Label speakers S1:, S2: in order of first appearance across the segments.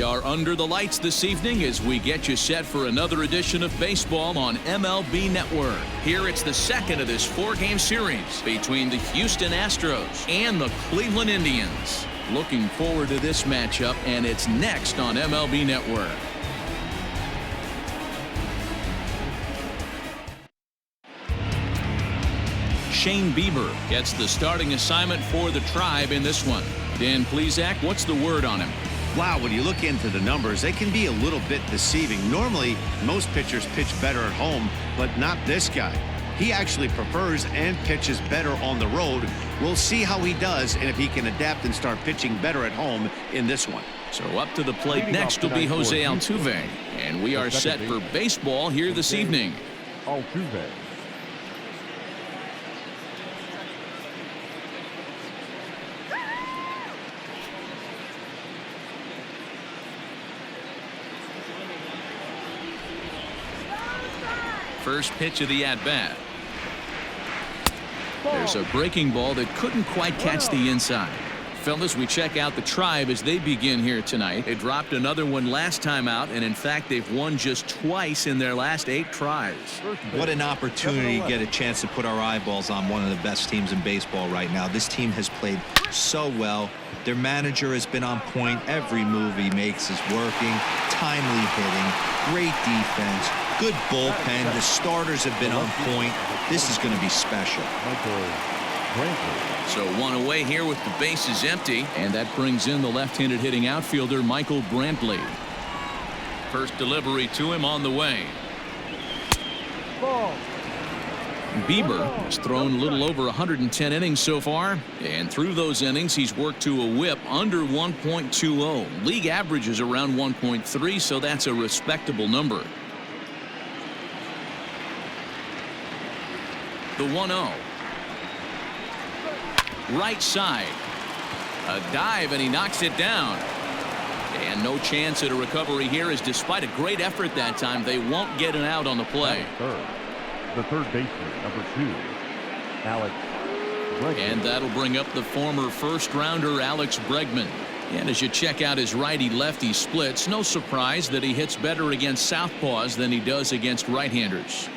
S1: are under the lights this evening as we get you set for another edition of baseball on MLB Network. Here it's the second of this 4-game series between the Houston Astros and the Cleveland Indians. Looking forward to this matchup, and it's next on MLB Network. Shane Bieber gets the starting assignment for the Tribe in this one. Dan Plesac, what's the word on him?
S2: Wow, when you look into the numbers, they can be a little bit deceiving. Normally, most pitchers pitch better at home, but not this guy. He actually prefers and pitches better on the road. We'll see how he does and if he can adapt and start pitching better at home in this one.
S1: So up to the plate next will be Jose Altuve, and we are set for baseball here this evening.
S3: Altuve.
S1: First pitch of the at-bat. There's a breaking ball that couldn't quite catch the inside. Fellas, we check out the Tribe as they begin here tonight. They dropped another one last time out, and in fact, they've won just twice in their last 8 tries.
S4: What an opportunity to get a chance to put our eyeballs on one of the best teams in baseball right now. This team has played so well. Their manager has been on point. Every move he makes is working. Timely hitting, great defense, good bullpen. The starters have been on point. This is going to be special.
S1: So one away here with the bases empty, and that brings in the left-handed hitting outfielder Michael Brantley. First delivery to him on the way. Bieber has thrown a little over 110 innings so far, and through those innings he's worked to a whip under 1.20. League average is around 1.3, so that's a respectable number. The 1-0. Right side. A dive, and he knocks it down. And no chance at a recovery here, as despite a great effort that time, they won't get an out on the play.
S3: The third baseman, number 2, Alex Bregman.
S1: And that'll bring up the former first-rounder Alex Bregman. And as you check out his righty-lefty splits, no surprise that he hits better against southpaws than he does against right-handers.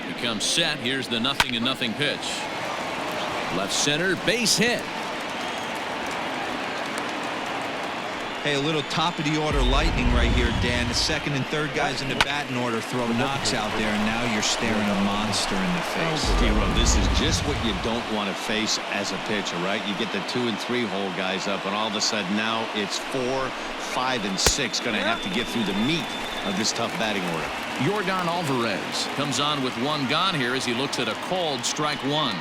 S1: He comes set. Here's the 0-0 pitch. Left center, base hit.
S4: Hey, a little top-of-the-order lightning right here, Dan. The second and third guys in the batting order throw knocks out there, and now you're staring a monster in the face.
S2: Hero, this is just what you don't want to face as a pitcher, right? You get the 2 and 3 hole guys up, and all of a sudden now it's 4, 5, and 6 going to have to get through the meat of this tough batting order.
S1: Yordan Alvarez comes on with 1 gone here as he looks at a called strike 1.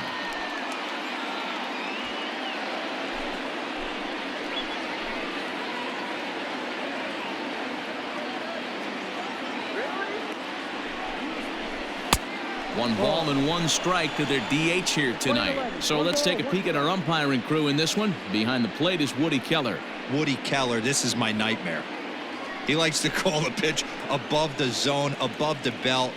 S1: One ball and 1 strike to their DH here tonight. So let's take a peek at our umpiring crew in this one. Behind the plate is Woody Keller.
S4: Woody Keller, this is my nightmare. He likes to call the pitch above the zone, above the belt.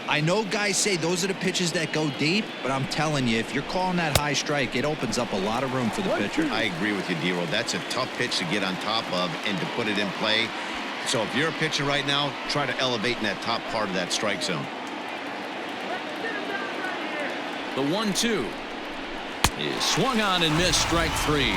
S4: I know guys say those are the pitches that go deep, but I'm telling you, if you're calling that high strike, it opens up a lot of room for the pitcher.
S2: I agree with you, Dero. That's a tough pitch to get on top of and to put it in play. So if you're a pitcher right now, try to elevate in that top part of that strike zone.
S1: The 1-2 is swung on and missed, strike 3.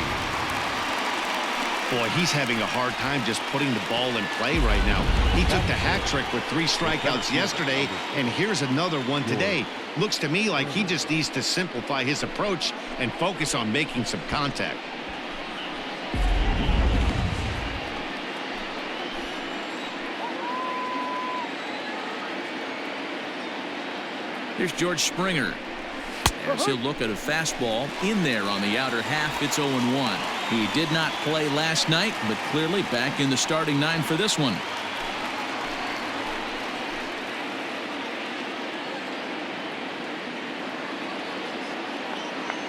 S2: Boy, he's having a hard time just putting the ball in play right now. He took the hat trick with 3 strikeouts yesterday, and here's another one today. Looks to me like he just needs to simplify his approach and focus on making some contact.
S1: Here's George Springer. As he'll look at a fastball in there on the outer half. It's 0-1. He did not play last night, but clearly back in the starting 9 for this one.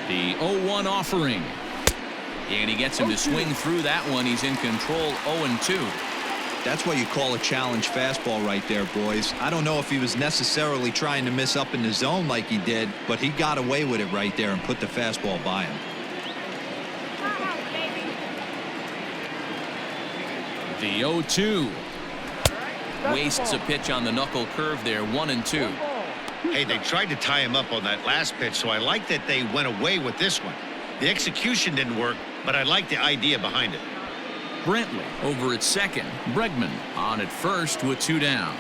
S1: The 0-1 offering. And he gets him to swing through that one. He's in control, 0-2.
S4: That's what you call a challenge fastball right there, boys. I don't know if he was necessarily trying to miss up in the zone like he did, but he got away with it right there and put the fastball by him.
S1: The 0-2. Wastes a pitch on the knuckle curve there, 1-2.
S2: Hey, they tried to tie him up on that last pitch, so I like that they went away with this one. The execution didn't work, but I like the idea behind it.
S1: Brantley over at second. Bregman on at first with 2 down.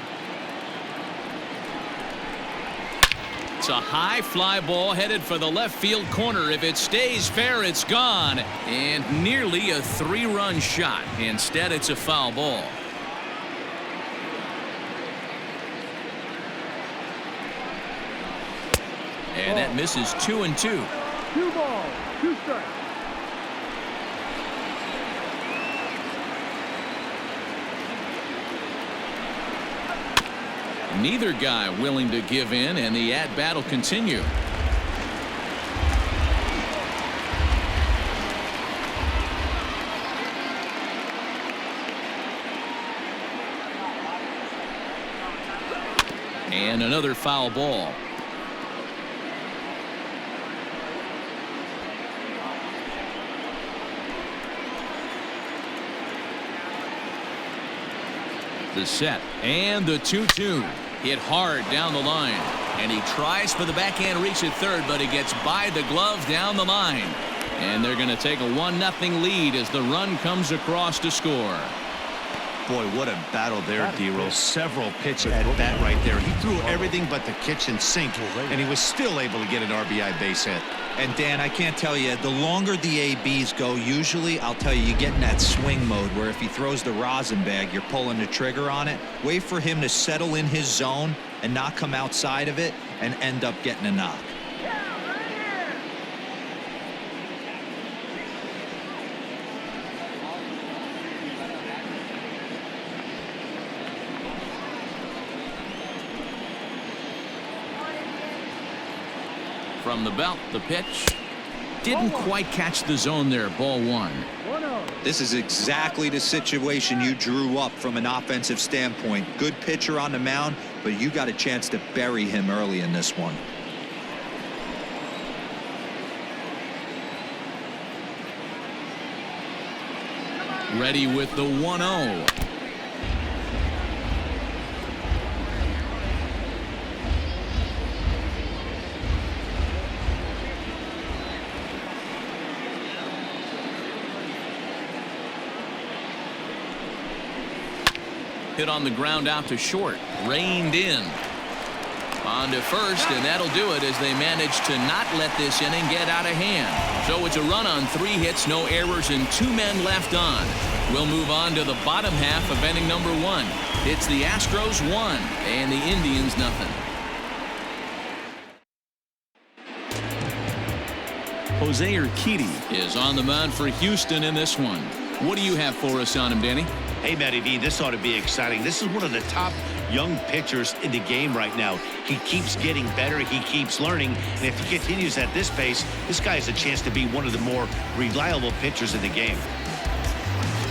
S1: It's a high fly ball headed for the left field corner. If it stays fair, it's gone. And nearly a 3-run shot. Instead, it's a foul ball. And that misses 2-2.
S3: 2 balls, 2 strikes.
S1: Neither guy willing to give in, and the at-bat will continue. And another foul ball. The set and the 2-2 hit hard down the line, and he tries for the backhand reach at third, but he gets by the glove down the line, and they're going to take a 1-0 lead as the run comes across to score.
S2: Boy, what a battle there, D-Roll. Several pitch at bat right there. He threw everything but the kitchen sink, and he was still able to get an RBI base hit.
S4: And Dan, I can't tell you, the longer the ABs go, usually I'll tell you, you get in that swing mode where if he throws the rosin bag, you're pulling the trigger on it. Wait for him to settle in his zone and not come outside of it and end up getting a knock.
S1: From the belt, the pitch didn't quite catch the zone there. Ball 1.
S4: This is exactly the situation you drew up from an offensive standpoint. Good pitcher on the mound, but you got a chance to bury him early in this one.
S1: Ready with the 1-0. Hit on the ground out to short. Reined in. On to first, and that'll do it as they manage to not let this inning get out of hand. So it's a run on 3 hits, no errors, and 2 men left on. We'll move on to the bottom half of inning number 1. It's the Astros 1 and the Indians nothing. Jose Urquidy is on the mound for Houston in this one. What do you have for us on him, Danny?
S2: Hey, Matty V, this ought to be exciting. This is one of the top young pitchers in the game right now. He keeps getting better. He keeps learning. And if he continues at this pace, this guy has a chance to be one of the more reliable pitchers in the game.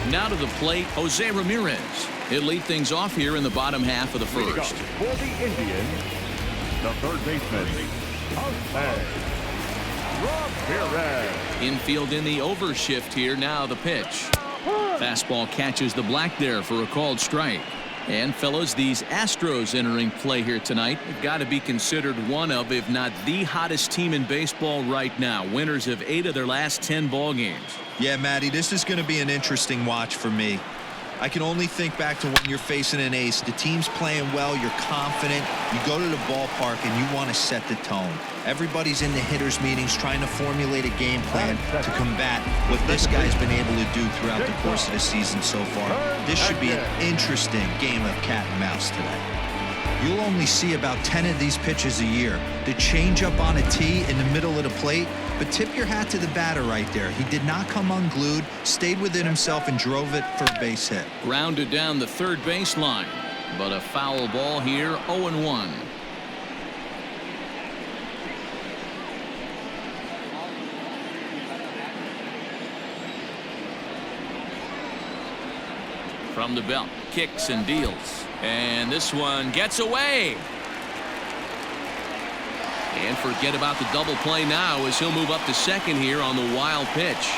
S1: Now to the plate, Jose Ramirez. He'll lead things off here in the bottom half of the first.
S3: For the Indians, the third baseman, Jose Ramirez.
S1: Infield in the overshift here. Now the pitch. Fastball catches the black there for a called strike. And fellas, these Astros entering play here tonight have got to be considered one of, if not the hottest team in baseball right now. Winners of 8 of their last 10 ball games.
S4: Yeah, Matty, this is going to be an interesting watch for me. I can only think back to when you're facing an ace. The team's playing well, you're confident, you go to the ballpark and you want to set the tone. Everybody's in the hitters meetings trying to formulate a game plan to combat what this guy's been able to do throughout the course of the season so far. This should be an interesting game of cat and mouse today. You'll only see about 10 of these pitches a year. The changeup on a tee in the middle of the plate, but tip your hat to the batter right there. He did not come unglued, stayed within himself, and drove it for a base hit.
S1: Grounded down the third baseline, but a foul ball here, 0-1. From the belt, kicks and deals. And this one gets away. And forget about the double play now as he'll move up to second here on the wild pitch.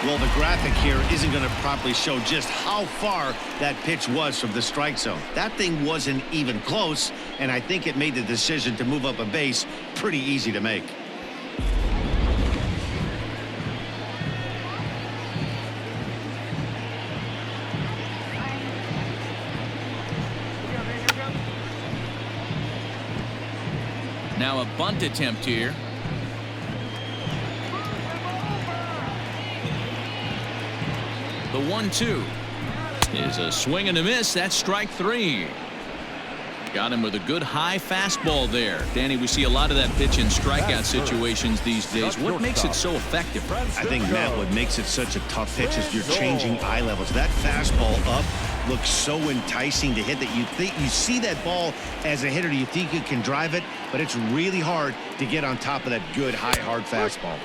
S2: Well, the graphic here isn't going to properly show just how far that pitch was from the strike zone. That thing wasn't even close, and I think it made the decision to move up a base pretty easy to make.
S1: Now a bunt attempt here. The 1-2 is a swing and a miss. That's strike three. Got him with a good high fastball there. Danny, we see a lot of that pitch in strikeout situations these days. What makes it so effective?
S2: I think, Matt, what makes it such a tough pitch is you're changing eye levels. That fastball up looks so enticing to hit that you see that ball as a hitter, you think you can drive it, but it's really hard to get on top of that good high hard fastball.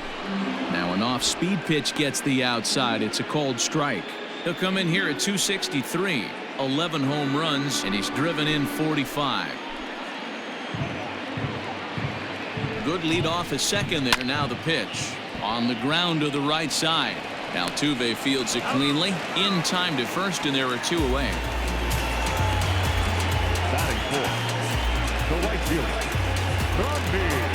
S1: Now an off-speed pitch gets the outside. It's a called strike. He'll come in here at 263. 11 home runs, and he's driven in 45. Good lead off at second there. Now the pitch on the ground to the right side. Altuve fields it cleanly in time to first, and there are two away.
S3: Batting fourth, the right fielder, Reyes.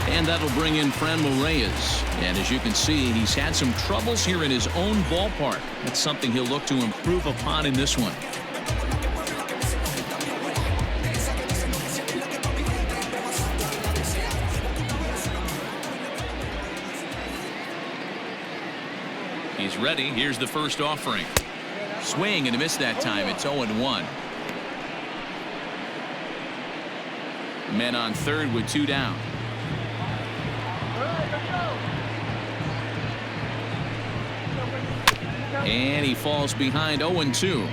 S1: And that'll bring in Franmil Reyes. And as you can see, he's had some troubles here in his own ballpark. That's something he'll look to improve upon in this one. He's ready. Here's the first offering. Swing and a miss that time. It's 0-1. Men on third with two down. And he falls behind 0-2.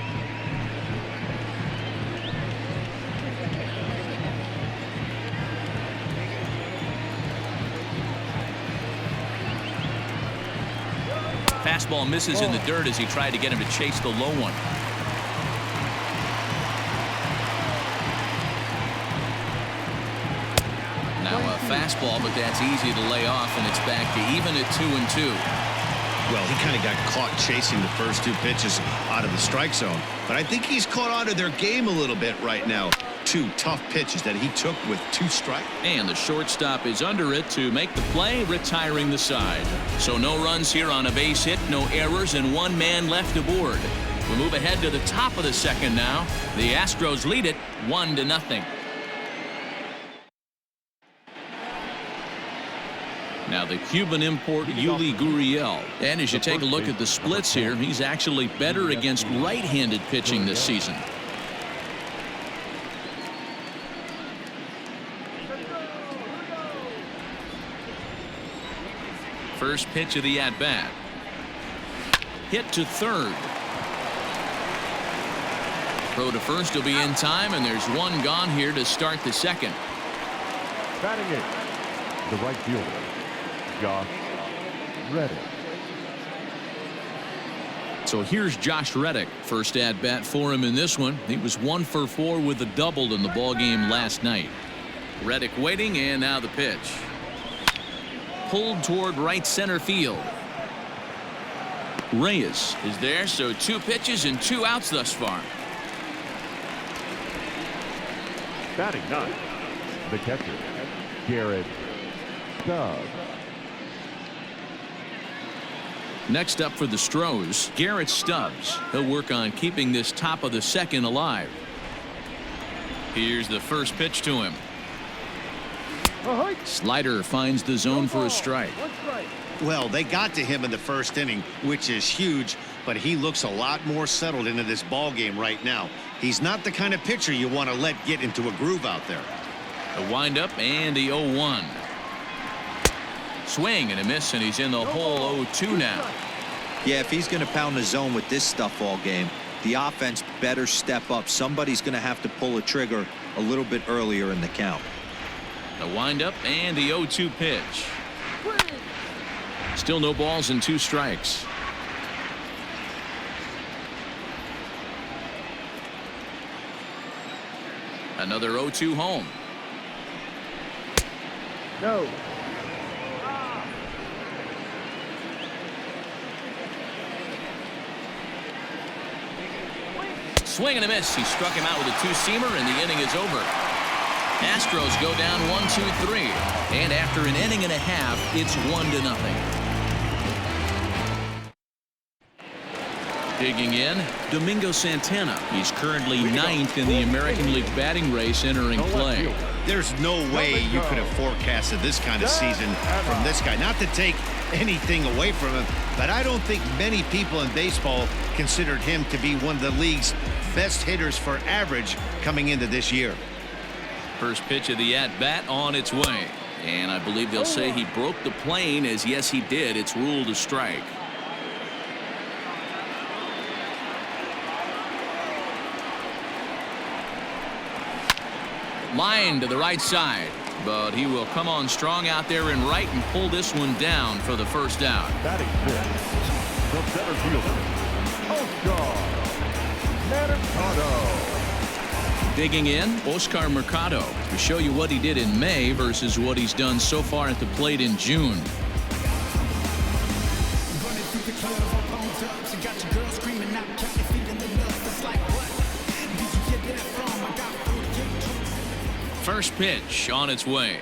S1: Fastball misses in the dirt as he tried to get him to chase the low one. Now a fastball, but that's easy to lay off, and it's back to even at 2-2.
S2: Well, he kind of got caught chasing the first two pitches out of the strike zone, but I think he's caught on to their game a little bit right now. Two tough pitches that he took with two strikes.
S1: And the shortstop is under it to make the play, retiring the side. So no runs here on a base hit, no errors, and one man left aboard. We move ahead to the top of the second now. The Astros lead it 1-0. Now the Cuban import Yuli Gurriel. And as you take a look at the splits here, he's actually better against right-handed pitching this season. First pitch of the at-bat. Hit to third. Throw to first will be in time, and there's one gone here to start the second.
S3: Batting eighth, the right fielder, Josh Reddick.
S1: So here's Josh Reddick. First at bat for him in this one. He was 1 for 4 with a double in the ball game last night. Reddick waiting, and now the pitch. Pulled toward right center field. Reyes is there, so 2 pitches and 2 outs thus far.
S3: Batting ninth, the catcher, Garrett Stubbs.
S1: Next up for the Astros, Garrett Stubbs. He'll work on keeping this top of the second alive. Here's the first pitch to him. Slider finds the zone for a strike.
S2: Well, they got to him in the first inning, which is huge, but he looks a lot more settled into this ball game right now. He's not the kind of pitcher you want to let get into a groove out there.
S1: The windup and the 0-1. Swing and a miss, and he's in the hole 0-2 now.
S4: Yeah, if he's going to pound the zone with this stuff all game, the offense better step up. Somebody's going to have to pull a trigger a little bit earlier in the count.
S1: The windup and the 0-2 pitch. Still no balls and 2 strikes. Another 0-2 home.
S3: No.
S1: Swing and a miss. He struck him out with a two-seamer, and the inning is over. Astros go down 1-2-3. And after an inning and a half, it's 1-0. Digging in, Domingo Santana. He's currently ninth in the American League batting race entering play.
S2: There's no way you could have forecasted this kind of season from this guy. Not to take anything away from him, but I don't think many people in baseball considered him to be one of the league's best hitters for average coming into this year.
S1: First pitch of the at-bat on its way. And I believe they'll say he broke the plane, as yes, he did. It's ruled a strike. Line to the right side, but he will come on strong out there in right and pull this one down for the first out.
S3: Batting fifth, the center fielder, Oscar Mercado.
S1: Digging in, Oscar Mercado, to show you what he did in May versus what he's done so far at the plate in June. First pitch on its way.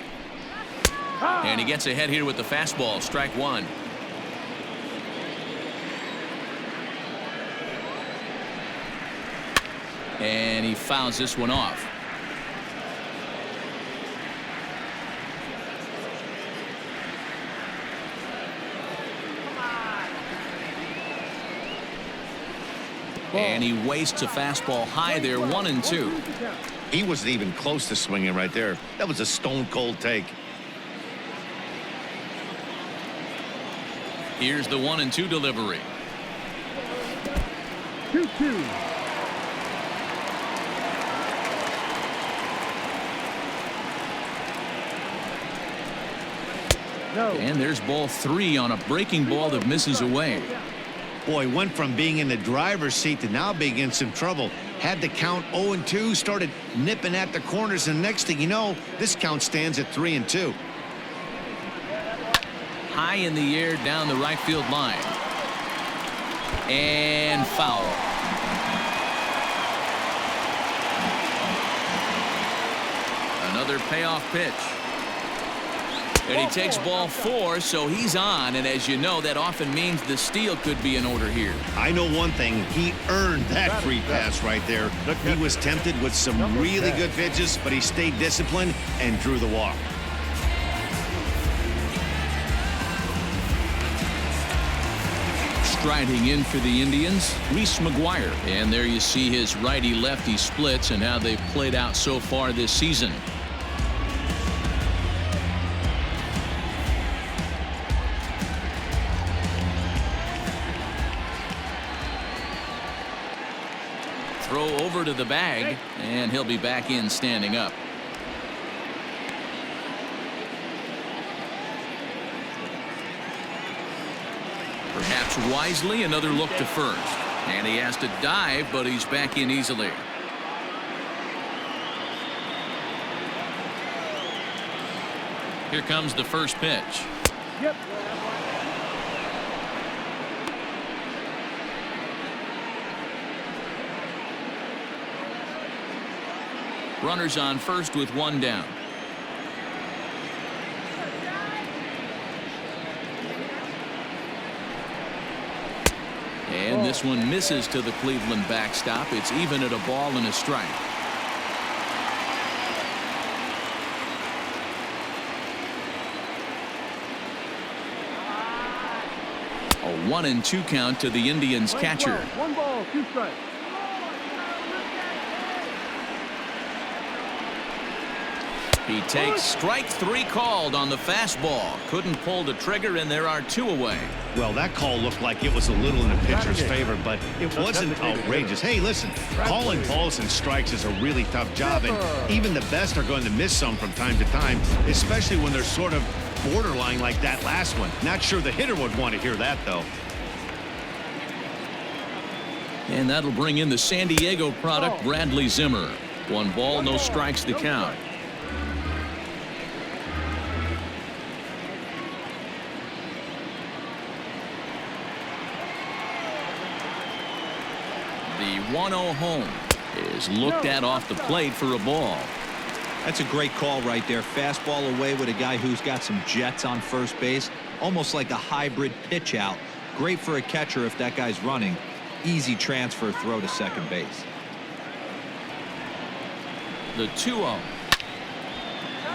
S1: And he gets ahead here with the fastball. Strike one. And he fouls this one off. And he wastes a fastball high there, 1-2.
S2: He wasn't even close to swinging right there. That was a stone-cold take.
S1: Here's the 1-2 delivery.
S3: 2-2. No.
S1: And there's ball 3 on a breaking ball that misses away.
S2: Boy, went from being in the driver's seat to now being in some trouble. Had the count 0-2, started nipping at the corners, and next thing you know, this count stands at 3-2.
S1: High in the air down the right field line. And foul. Another payoff pitch. And he takes ball 4, so he's on. And as you know, that often means the steal could be in order here.
S2: I know one thing. He earned that free pass right there. He was tempted with some really good pitches, but he stayed disciplined and drew the walk.
S1: Striding in for the Indians, Reese McGuire. And there you see his righty-lefty splits and how they've played out so far this season. Throw over to the bag, and he'll be back in standing up. Perhaps wisely, another look to first. And he has to dive, but he's back in easily. Here comes the first pitch.
S3: Yep.
S1: Runners on first with one down. And this one misses to the Cleveland backstop. It's even at a ball and a strike. A 1-2 count to the Indians catcher.
S3: 1 ball, 2 strikes.
S1: He takes strike 3 called on the fastball. Couldn't pull the trigger, and there are 2 away.
S2: Well, that call looked like it was a little in the pitcher's favor, but it wasn't outrageous. Hey, listen, calling balls and strikes is a really tough job, and even the best are going to miss some from time to time, especially when they're sort of borderline like that last one. Not sure the hitter would want to hear that, though.
S1: And that'll bring in the San Diego product, Bradley Zimmer. 1 ball, no strikes to count. The 1-0 home is looked at off the plate for a ball.
S4: That's a great call right there. Fastball away with a guy who's got some jets on first base. Almost like a hybrid pitch out. Great for a catcher if that guy's running. Easy transfer throw to second base.
S1: The 2-0.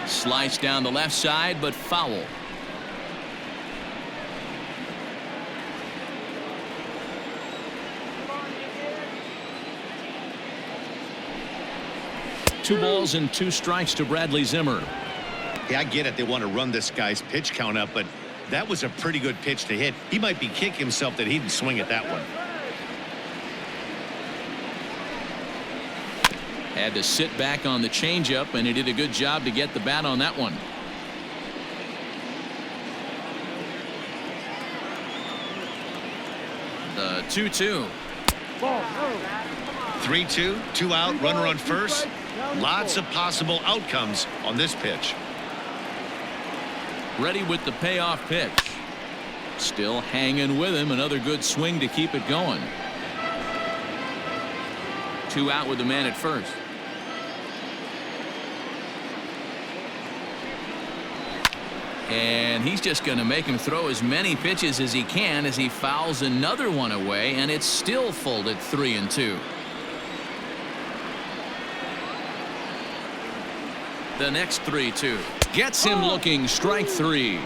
S1: Slice down the left side, but foul. Two balls and 2 strikes to Bradley Zimmer.
S2: Yeah, I get it. They want to run this guy's pitch count up, but that was a pretty good pitch to hit. He might be kicking himself that he didn't swing at that one.
S1: Had to sit back on the changeup, and he did a good job to get the bat on that one. The 2-2.
S2: 3-2, 2 out, runner on first. Lots of possible outcomes on this pitch.
S1: Ready with the payoff pitch. Still hanging with him. Another good swing to keep it going. 2 out with the man at first. And he's just going to make him throw as many pitches as he can as he fouls another one away, and it's still folded 3-2. The next 3-2 gets him looking. Strike 3.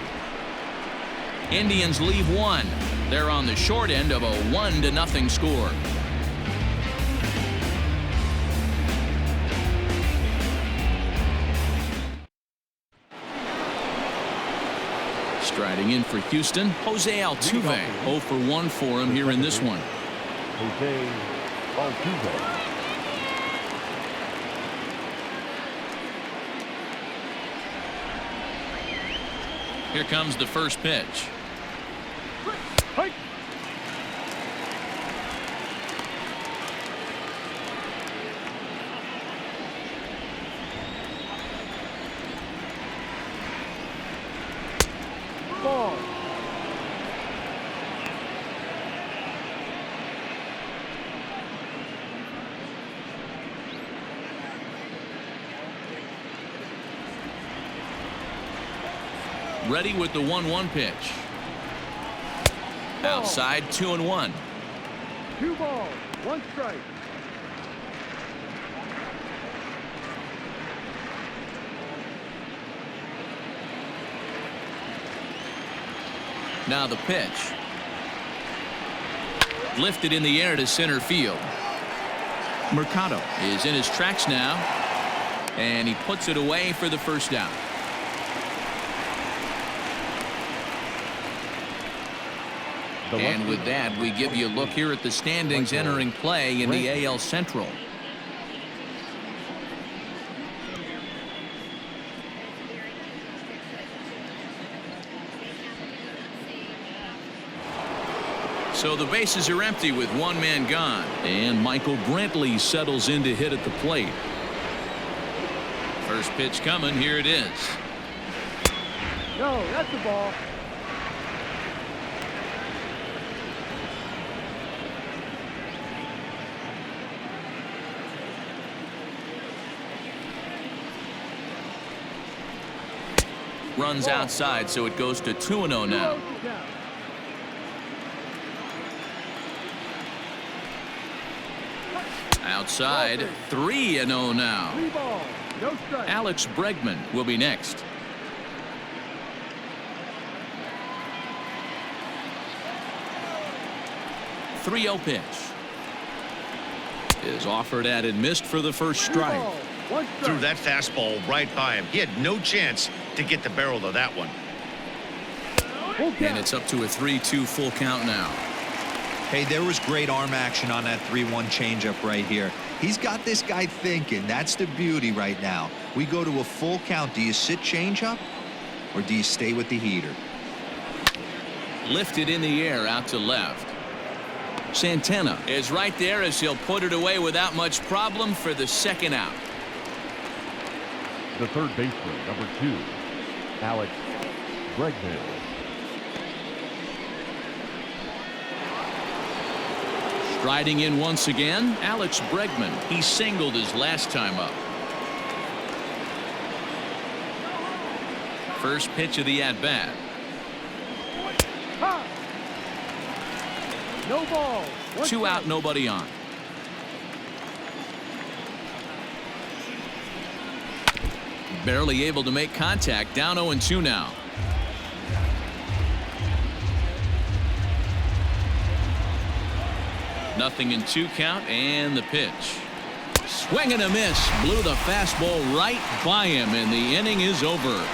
S1: Indians leave 1. They're on the short end of a 1-0 score. Striding in for Houston, Jose Altuve. 0 for 1 for him here in this one.
S3: Jose Altuve.
S1: Here comes the first pitch.
S3: Hey. Ball.
S1: Ready with the 1-1 pitch. Outside, 2-1.
S3: 2 balls, 1 strike.
S1: Now the pitch. Lifted in the air to center field. Mercado is in his tracks now, and he puts it away for the first down. And with that, we give you a look here at the standings entering play in the AL Central. So the bases are empty with 1 man gone, and Michael Brantley settles in to hit at the plate. First pitch coming. Here it is.
S3: No, that's the ball.
S1: Runs outside, so it goes to 2-0 now. Outside, 3-0 now.
S3: 3 balls, no strike.
S1: Alex Bregman will be next. The 3-0 pitch is offered at and missed for the first strike.
S2: Threw that fastball right by him. He had no chance to get the barrel of that one.
S1: And it's up to a 3-2 full count now.
S4: Hey, there was great arm action on that 3-1 changeup right here. He's got this guy thinking. That's the beauty right now. We go to a full count. Do you sit changeup or do you stay with the heater?
S1: Lifted in the air out to left. Santana is right there as he'll put it away without much problem for the second out.
S3: The third baseman, number 2, Alex Bregman.
S1: Striding in once again, Alex Bregman. He singled his last time up. First pitch of the at-bat.
S3: No ball.
S1: 2 out, nobody on. Barely able to make contact. Down 0-2 now. Nothing in 2 count, and the pitch. Swing and a miss. Blew the fastball right by him, and the inning is over.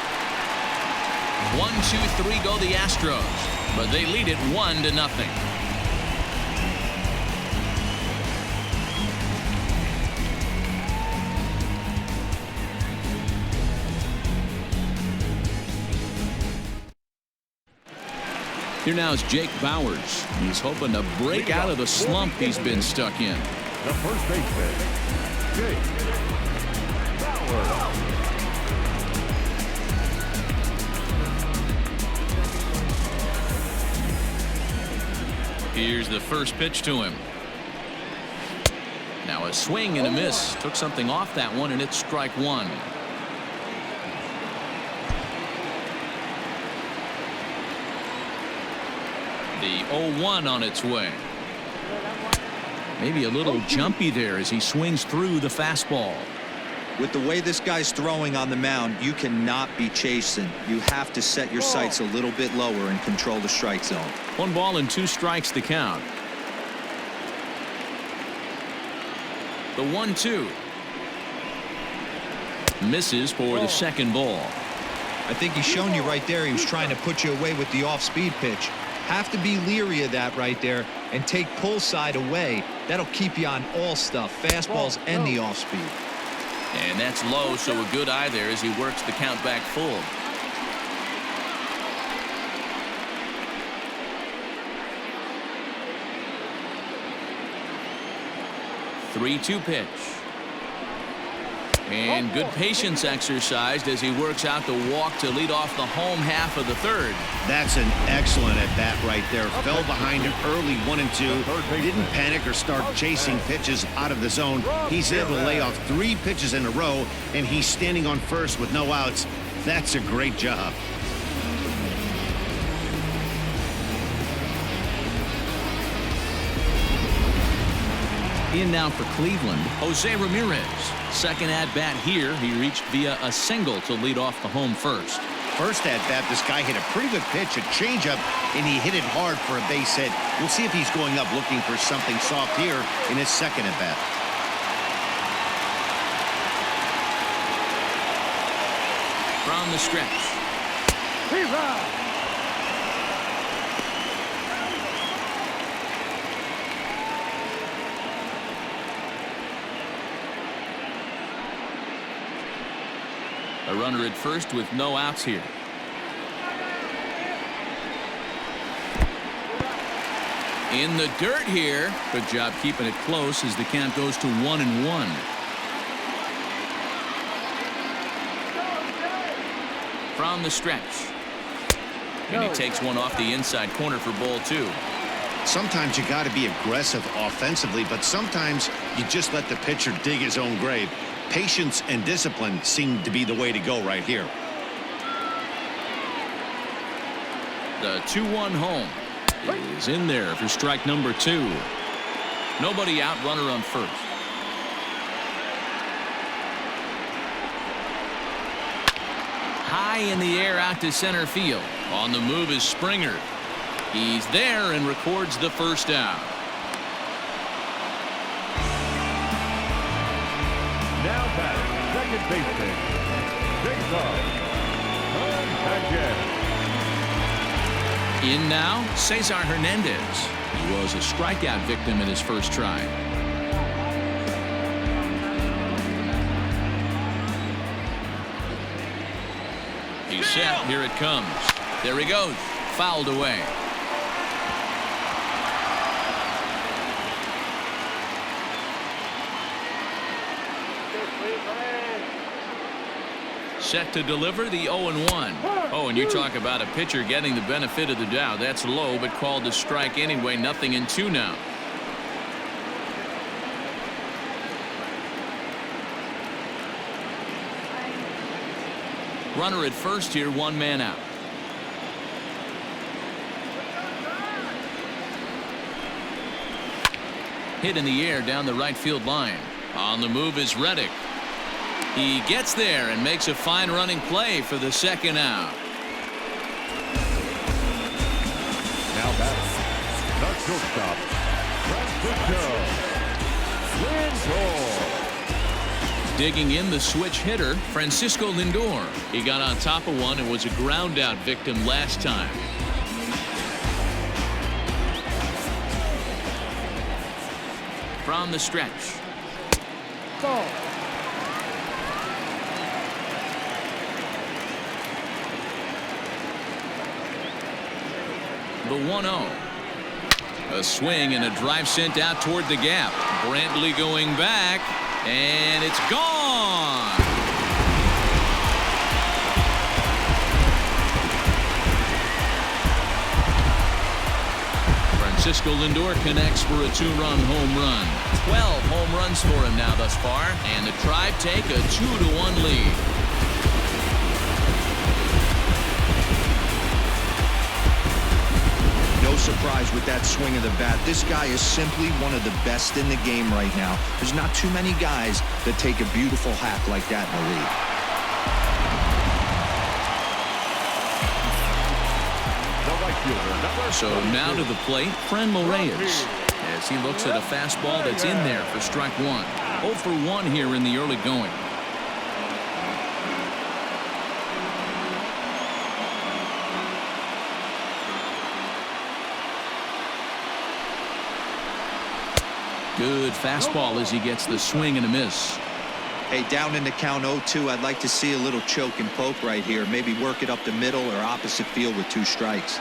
S1: 1-2-3 go the Astros, but they lead it 1-0. Here now is Jake Bowers. He's hoping to break out of the slump he's been stuck in.
S3: The first baseman, Jake Bauer.
S1: Here's the first pitch to him. Now a swing and a miss. Took something off that one, and it's strike 1. The 0-1 on its way. Maybe a little jumpy there as he swings through the fastball.
S4: With the way this guy's throwing on the mound, you cannot be chasing. You have to set your sights a little bit lower and control the strike zone.
S1: 1 ball and 2 strikes the count. The 1-2. Misses for the second ball.
S4: I think he's shown you right there he was trying to put you away with the off-speed pitch. Have to be leery of that right there and take pull side away. That'll keep you on all stuff, fastballs and the off-speed.
S1: And that's low, so a good eye there as he works the count back full. Three-two pitch. And good patience exercised as he works out the walk to lead off the home half of the third.
S2: That's an excellent at-bat right there. Fell behind him early 1-2. Didn't panic or start chasing pitches out of the zone. He's able to lay off 3 pitches in a row, and he's standing on first with no outs. That's a great job.
S1: In now for Cleveland, Jose Ramirez. Second at-bat here. He reached via a single to lead off the home first.
S2: First at-bat, this guy hit a pretty good pitch, a changeup, and he hit it hard for a base hit. We'll see if he's going up looking for something soft here in his second at-bat.
S1: From the stretch. A runner at first with no outs here. In the dirt here. Good job keeping it close as the count goes to 1-1. From the stretch. And he takes one off the inside corner for ball 2.
S2: Sometimes you got to be aggressive offensively, but sometimes you just let the pitcher dig his own grave. Patience and discipline seem to be the way to go right here.
S1: The 2-1 home is in there for strike number 2. Nobody out, runner on first. High in the air out to center field. On the move is Springer. He's there and records the first down.
S3: Now batting, second baseman, Cesar Hernandez.
S1: In now, Cesar Hernandez. He was a strikeout victim in his first try. He's set. Here it comes. There he goes. Fouled away. set to deliver the 0-1. Oh, and you talk about a pitcher getting the benefit of the doubt. That's low, but called to strike anyway. 0-2 now. Runner at first here, 1 man out. Hit in the air down the right field line. On the move is Reddick. He gets there and makes a fine running play for the 2nd out.
S3: Now batting, the shortstop, Francisco Lindor.
S1: Digging in the switch hitter, Francisco Lindor. He got on top of one and was a ground out victim last time. From the stretch.
S3: Ball.
S1: The 1-0. A swing and a drive sent out toward the gap. Brantley going back, and it's gone. Francisco Lindor connects for a 2-run home run. 12 home runs for him now thus far, and the Tribe take a 2-1 lead.
S4: No surprise with that swing of the bat. This guy is simply one of the best in the game right now. There's not too many guys that take a beautiful hack like that in the league.
S1: So now to the plate, Franmil Reyes, as he looks at a fastball that's in there for strike 1. 0 for 1 here in the early going. Good fastball as he gets the swing and a miss.
S4: Hey, down in the count 0-2, I'd like to see a little choke and poke right here. Maybe work it up the middle or opposite field with 2 strikes.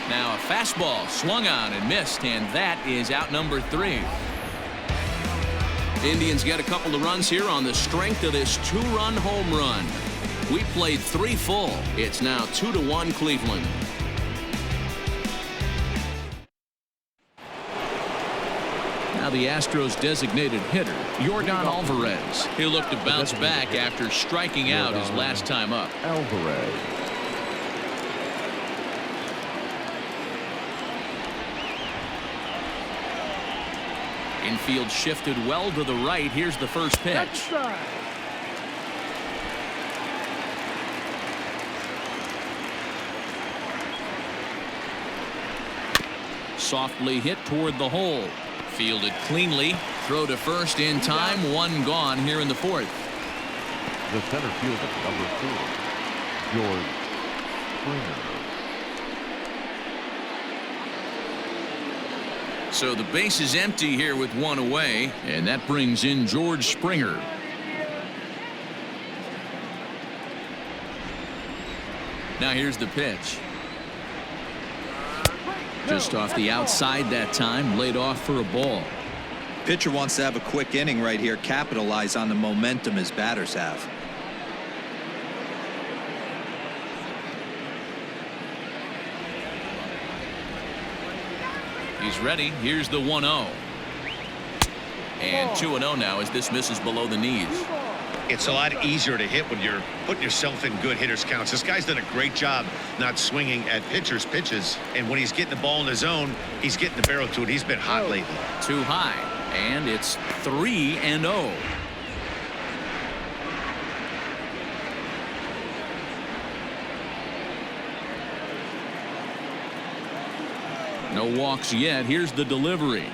S1: Now a fastball swung on and missed, and that is out number 3. Indians get a couple of runs here on the strength of this 2-run home run. We played 3 full. It's now 2-1 Cleveland. Now the Astros designated hitter, Yordan Alvarez. He'll look to bounce back after striking out his last time up.
S3: Alvarez.
S1: Infield shifted well to the right. Here's the first pitch. Softly hit toward the hole. Fielded cleanly. Throw to first in time. 1 gone here in the 4th.
S3: The center fielder, number 4, George Springer.
S1: So the base is empty here with 1 away, and that brings in George Springer. Now here's the pitch. Just off the outside that time, laid off for a ball.
S4: Pitcher wants to have a quick inning right here, capitalize on the momentum his batters have.
S1: He's ready. Here's the 1-0. And 2-0 now as this misses below the knees.
S2: It's a lot easier to hit when you're putting yourself in good hitters counts. This guy's done a great job not swinging at pitchers' pitches. And when he's getting the ball in the zone, he's getting the barrel to it. He's been hot lately.
S1: Too high. And it's 3-0. No walks yet. Here's the delivery.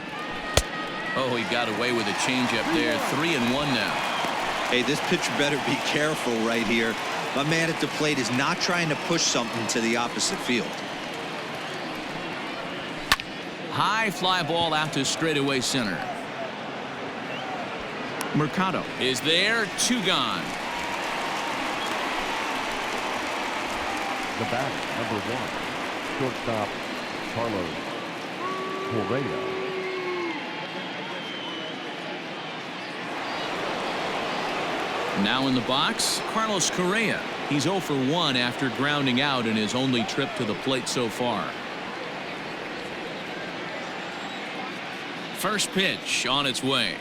S1: Oh, he got away with a changeup there. 3-1 now.
S4: Hey, this pitcher better be careful right here. My man at the plate is not trying to push something to the opposite field.
S1: High fly ball out to straightaway center. Mercado is there. 2 gone.
S3: The bat, number 1, shortstop, Carlos Correa.
S1: Now in the box, Carlos Correa. He's 0 for 1 after grounding out in his only trip to the plate so far. First pitch on its way.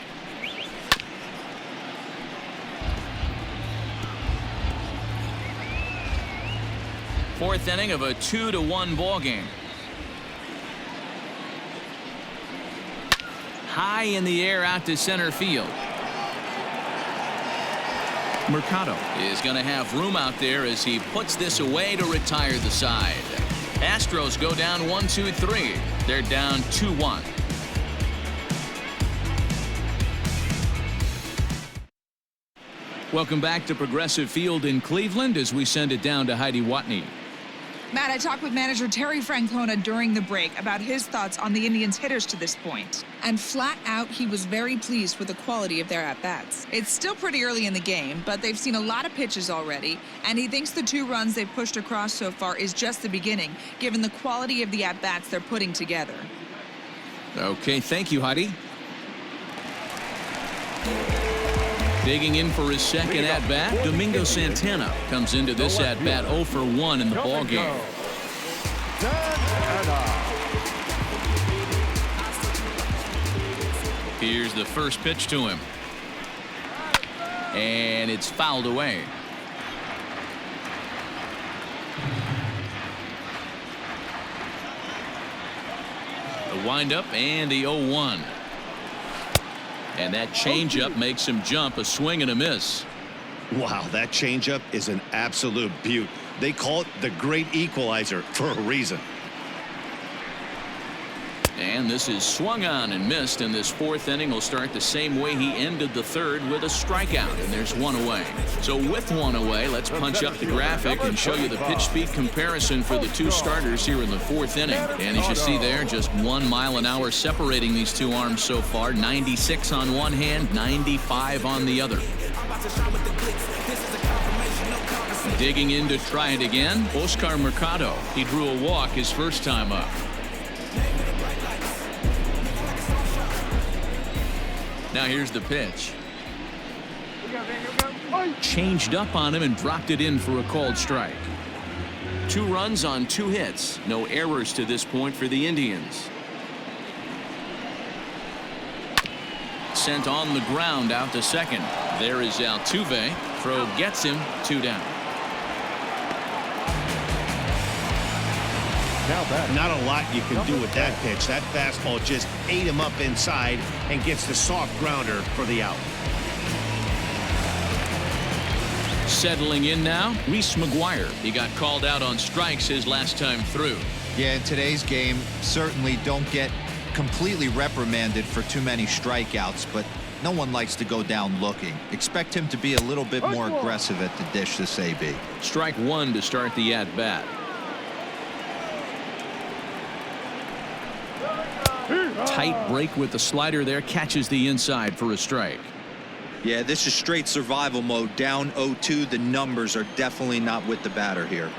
S1: Fourth inning of a 2-1 ball game. High in the air out to center field. Mercado is going to have room out there as he puts this away to retire the side. Astros go down 1-2-3. They're down 2-1. Welcome back to Progressive Field in Cleveland as we send it down to Heidi Watney.
S5: Matt, I talked with manager Terry Francona during the break about his thoughts on the Indians' hitters to this point. And flat out, he was very pleased with the quality of their at-bats. It's still pretty early in the game, but they've seen a lot of pitches already, and he thinks the 2 runs they've pushed across so far is just the beginning, given the quality of the at-bats they're putting together.
S1: Okay, thank you, Heidi. Digging in for his second at-bat, Domingo Santana comes into this at-bat 0 for 1 in the ballgame. Here's the first pitch to him. And it's fouled away. The windup and the 0-1. And that changeup makes him jump, a swing and a miss.
S2: Wow, that changeup is an absolute beaut. They call it the great equalizer for a reason.
S1: And this is swung on and missed, and this fourth inning will start the same way he ended the third, with a strikeout, and there's 1 away. So with 1 away, let's punch up the graphic and show you the pitch speed comparison for the 2 starters here in the fourth inning. And as you see there, just 1 mile an hour separating these 2 arms so far. 96 on one hand, 95 on the other. Digging in to try it again, Oscar Mercado. He drew a walk his first time up. Now here's the pitch. Changed up on him and dropped it in for a called strike. 2 runs on 2 hits. No errors to this point for the Indians. Sent on the ground out to second. There is Altuve. Throw gets him. 2 down.
S2: Not a lot you can do with that pitch. That fastball just ate him up inside and gets the soft grounder for the out.
S1: Settling in now, Reese McGuire. He got called out on strikes his last time through.
S4: Yeah, in today's game, certainly don't get completely reprimanded for too many strikeouts, but no one likes to go down looking. Expect him to be a little bit more aggressive at the dish this AB.
S1: Strike 1 to start the at-bat. Tight break with the slider there, catches the inside for a strike.
S4: Yeah, this is straight survival mode. Down 0-2. The numbers are definitely not with the batter here.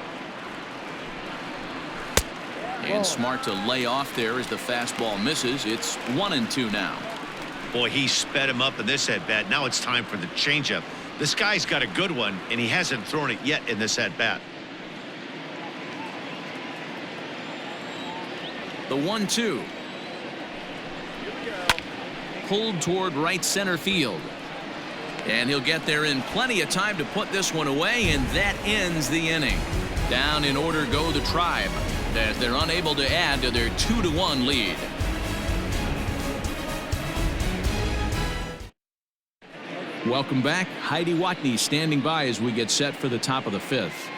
S1: And smart to lay off there as the fastball misses. It's 1-2 now.
S2: Boy, he sped him up in this at-bat. Now it's time for the changeup. This guy's got a good one, and he hasn't thrown it yet in this at-bat.
S1: The 1-2. Pulled toward right center field. And he'll get there in plenty of time to put this one away, and that ends the inning. Down in order go the Tribe, as they're unable to add to their 2-1 lead. Welcome back. Heidi Watney standing by as we get set for the top of the 5th.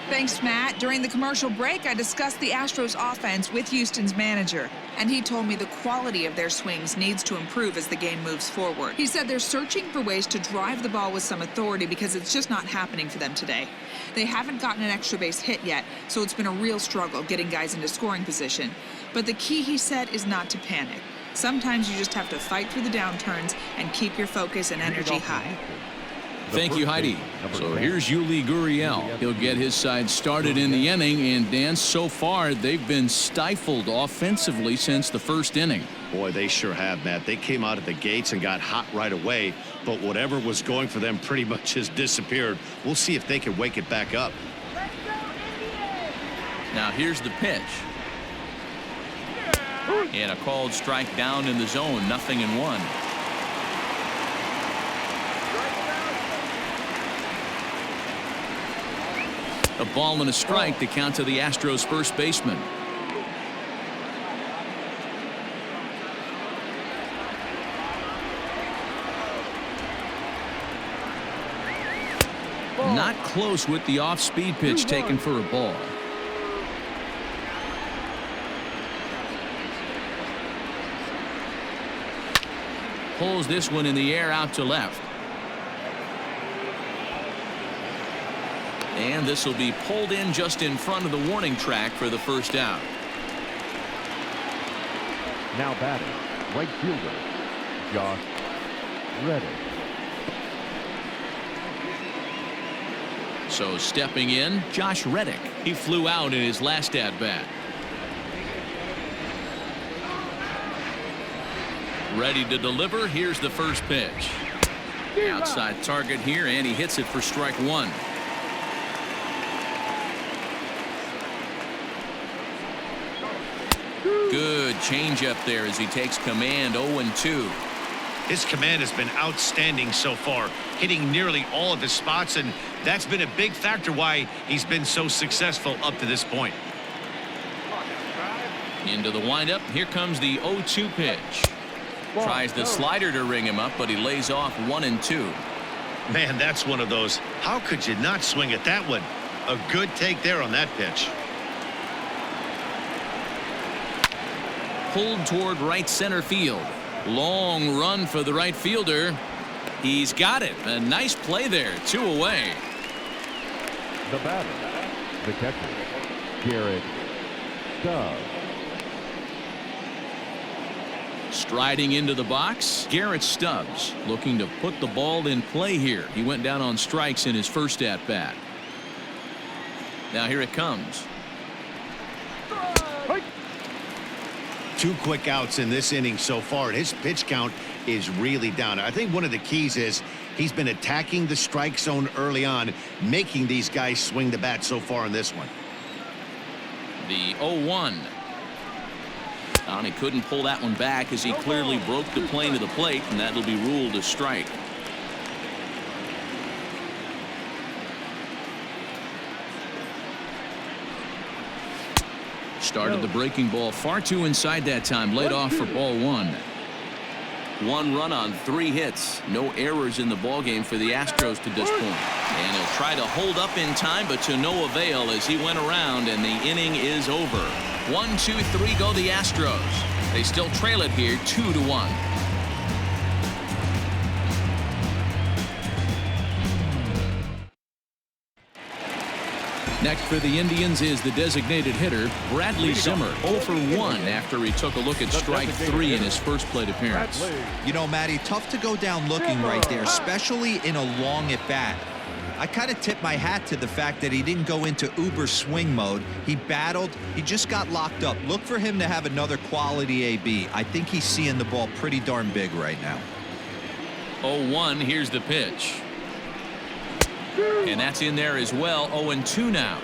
S5: Thanks, Matt. During the commercial break, I discussed the Astros offense with Houston's manager, and he told me the quality of their swings needs to improve as the game moves forward. He said they're searching for ways to drive the ball with some authority because it's just not happening for them today. They haven't gotten an extra base hit yet, so it's been a real struggle getting guys into scoring position. But the key, he said, is not to panic. Sometimes you just have to fight through the downturns and keep your focus and energy high.
S1: Thank you, Heidi. So here's Yuli Gurriel. He'll get his side started in the inning, and Dan, so far they've been stifled offensively since the first inning.
S2: Boy, they sure have, Matt. They came out of the gates and got hot right away, but whatever was going for them pretty much has disappeared. We'll see if they can wake it back up.
S1: Now here's the pitch. And a called strike down in the zone, 0-1. A ball and a strike to count to the Astros first baseman. Not close with the off-speed pitch taken for a ball. Pulls this one in the air out to left. And this will be pulled in just in front of the warning track for the first out.
S3: Now batting, right fielder, Josh Reddick.
S1: So stepping in, Josh Reddick. He flew out in his last at-bat. Ready to deliver. Here's the first pitch. Outside target here, and he hits it for strike one. Good changeup there as he takes command. 0-2.
S2: His command has been outstanding so far, hitting nearly all of his spots, and that's been a big factor why he's been so successful up to this point.
S1: Into the windup. Here comes the 0-2 pitch. Tries the slider to ring him up, but he lays off 1-2.
S2: Man, that's one of those. How could you not swing at that one? A good take there on that pitch.
S1: Pulled toward right center field. Long run for the right fielder. He's got it. A nice play there. 2 away.
S3: The batter, the catcher, Garrett Stubbs.
S1: Striding into the box, Garrett Stubbs looking to put the ball in play here. He went down on strikes in his first at-bat. Now here it comes.
S2: 2 quick outs in this inning so far, and his pitch count is really down. I think one of the keys is he's been attacking the strike zone early on, making these guys swing the bat so far in this one.
S1: The 0-1. And he couldn't pull that one back as he clearly broke the plane of the plate, and that'll be ruled a strike. Started the breaking ball far too inside that time. Laid off for ball 1. 1 run on 3 hits. No errors in the ballgame for the Astros to this point. And he'll try to hold up in time, but to no avail as he went around, and the inning is over. 1, 2, 3 go the Astros. They still trail it here 2-1. Next for the Indians is the designated hitter, Bradley Zimmer, 0 for 1 after he took a look at strike 3 in his first plate appearance.
S4: You know, Matty, tough to go down looking right there, especially in a long at-bat. I kind of tip my hat to the fact that he didn't go into uber swing mode. He battled. He just got locked up. Look for him to have another quality AB. I think he's seeing the ball pretty darn big right now.
S1: 0-1, here's the pitch. And that's in there as well. 0-2 now.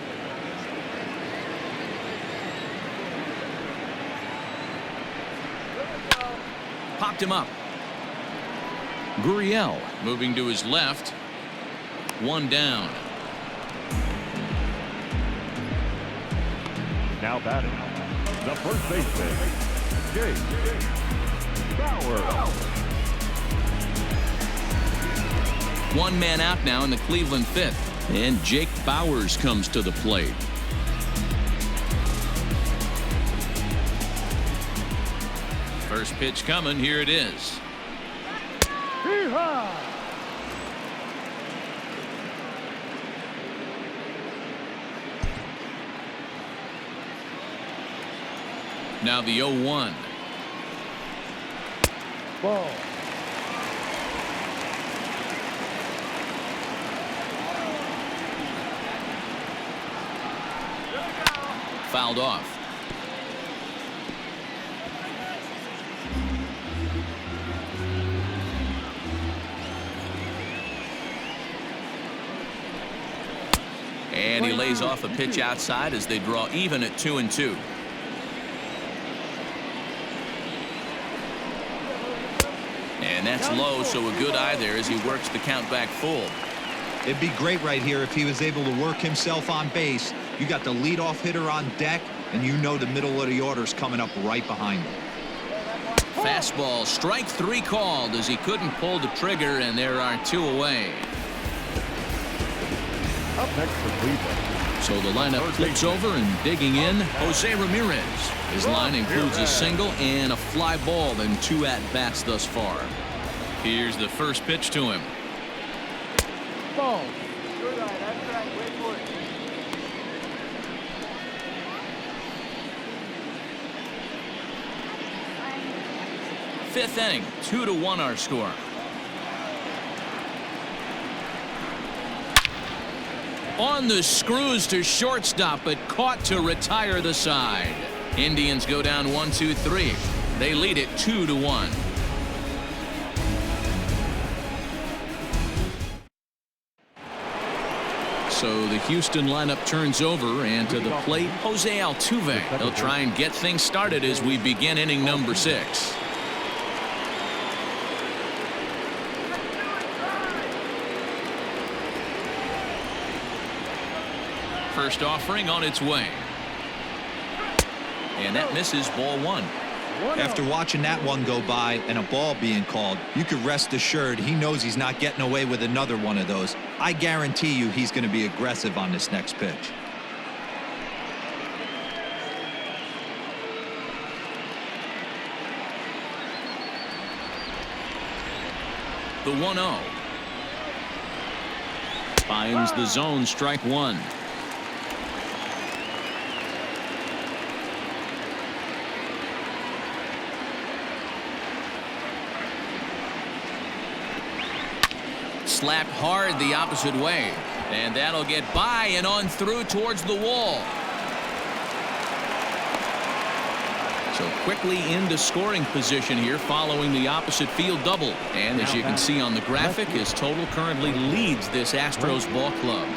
S1: Popped him up. Gurriel moving to his left. 1 down.
S3: Now batting, the first baseman, Jake Bauer.
S1: 1 man out now in the Cleveland 5th. And Jake Bauers comes to the plate. First pitch coming. Here it is. Now the 0-1.
S3: Ball.
S1: fouled off. And he lays off a pitch outside as they draw even at 2-2. And that's low, so a good eye there as he works the count back full.
S4: It'd be great right here if he was able to work himself on base. You got the leadoff hitter on deck, and you know the middle of the order's coming up right behind him.
S1: Fastball, strike 3 called as he couldn't pull the trigger, and there are 2 away.
S3: Up next for Cleveland.
S1: So the lineup flips over, and digging in, Jose Ramirez. His line includes a single and a fly ball and 2 at-bats thus far. Here's the first pitch to him.
S3: Ball.
S6: Good eye, that's right, wait for it.
S1: Fifth inning, 2-1 our score. On the screws to shortstop, but caught to retire the side. Indians go down 1-2-3. They lead it 2-1. So the Houston lineup turns over, and to the plate, Jose Altuve. He'll try and get things started as we begin inning number 6. First offering on its way. And that misses, ball 1.
S4: After watching that one go by and a ball being called, you could rest assured he knows he's not getting away with another one of those. I guarantee you he's going to be aggressive on this next pitch.
S1: The 1-0. Finds the zone, strike 1. Slapped hard the opposite way, and that'll get by and on through towards the wall. So quickly into scoring position here following the opposite field double. And as you can see on the graphic, his total currently leads this Astros ball club.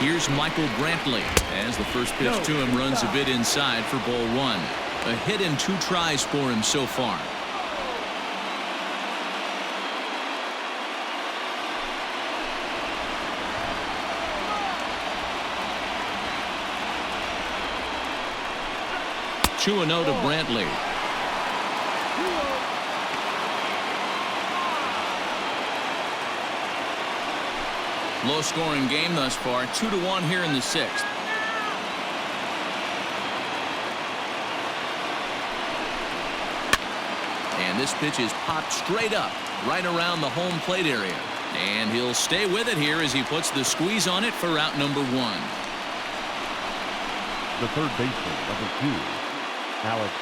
S1: Here's Michael Brantley as the first pitch to him runs a bit inside for ball 1. A hit in 2 tries for him so far. Two and 0 to Brantley. Low scoring game thus far, 2-1 here in the 6th. And this pitch is popped straight up right around the home plate area. And he'll stay with it here as he puts the squeeze on it for out number 1.
S3: The third baseman, number 2, Alex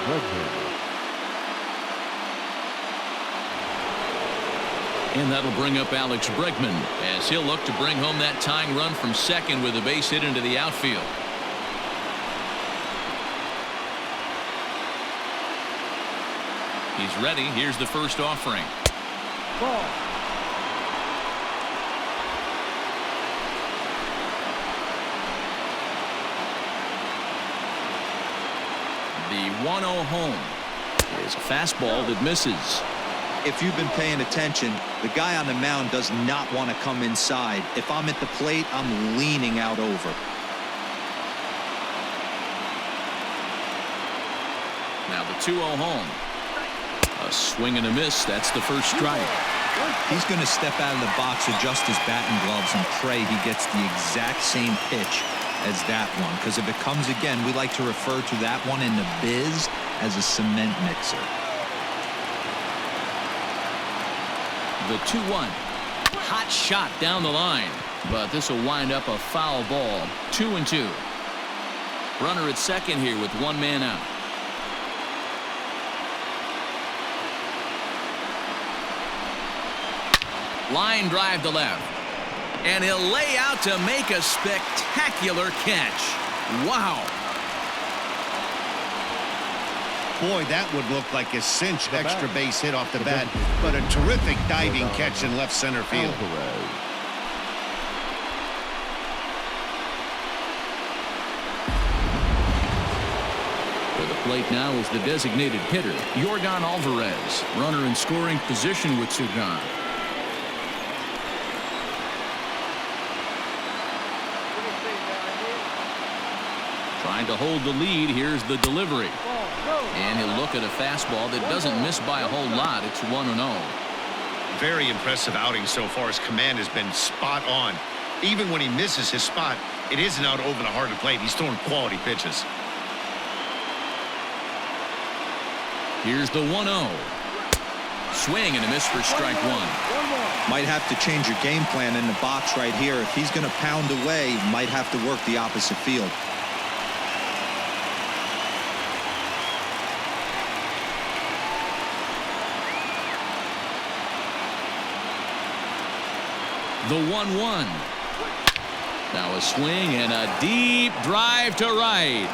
S3: Bregman.
S1: And that'll bring up Alex Bregman as he'll look to bring home that tying run from second with a base hit into the outfield. He's ready. Here's the first offering.
S3: Ball.
S1: The 1-0 home is a fastball that misses.
S4: If you've been paying attention, the guy on the mound does not want to come inside. If I'm at the plate, I'm leaning out over.
S1: Now the 2-0 home. A swing and a miss. That's the first strike.
S4: He's going to step out of the box, adjust his batting gloves, and pray he gets the exact same pitch as that one. Because if it comes again, we like to refer to that one in the biz as a cement mixer.
S1: The 2-1. Hot shot down the line. But this will wind up a foul ball. 2-2. Runner at second here with one man out. Line drive to left. And he'll lay out to make a spectacular catch. Wow.
S2: Boy, that would look like a cinch extra base hit off the bat, but a terrific diving catch in left center field.
S1: To the plate now is the designated hitter, Yordan Alvarez. Runner in scoring position with two gone. Trying to hold the lead. Here's the delivery. And he'll look at a fastball that doesn't miss by a whole lot. It's 1-0.
S2: Very impressive outing so far. His command has been spot on. Even when he misses his spot, it isn't out over the heart of the plate. He's throwing quality pitches.
S1: Here's the 1-0. Swing and a miss for strike one.
S4: Might have to change your game plan in the box right here. If he's going to pound away, might have to work the opposite field.
S1: The 1-1. Now a swing and a deep drive to right.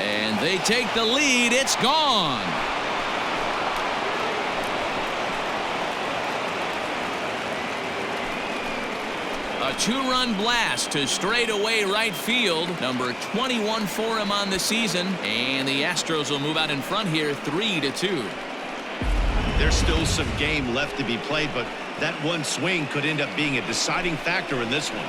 S1: And they take the lead. It's gone. A two-run blast to straightaway right field. Number 21 for him on the season. And the Astros will move out in front here 3-2.
S2: There's still some game left to be played, but that one swing could end up being a deciding factor in this one.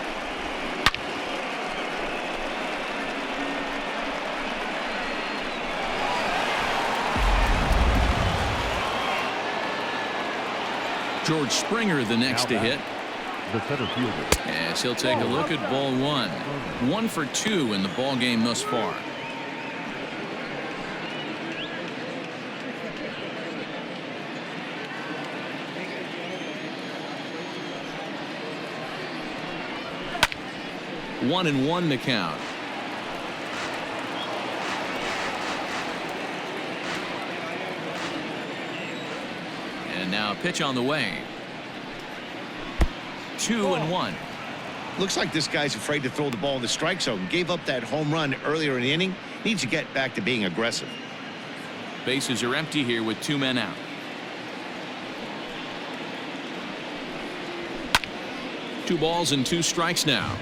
S1: George Springer the next to hit.
S3: The center fielder.
S1: As he'll take a look at ball one. 1 for 2 in the ball game thus far. One and one to count. And now a pitch on the way. 2-1.
S2: Looks like this guy's afraid to throw the ball in the strike zone. Gave up that home run earlier in the inning. Needs to get back to being aggressive.
S1: Bases are empty here with 2 men out. Two balls and 2 strikes now.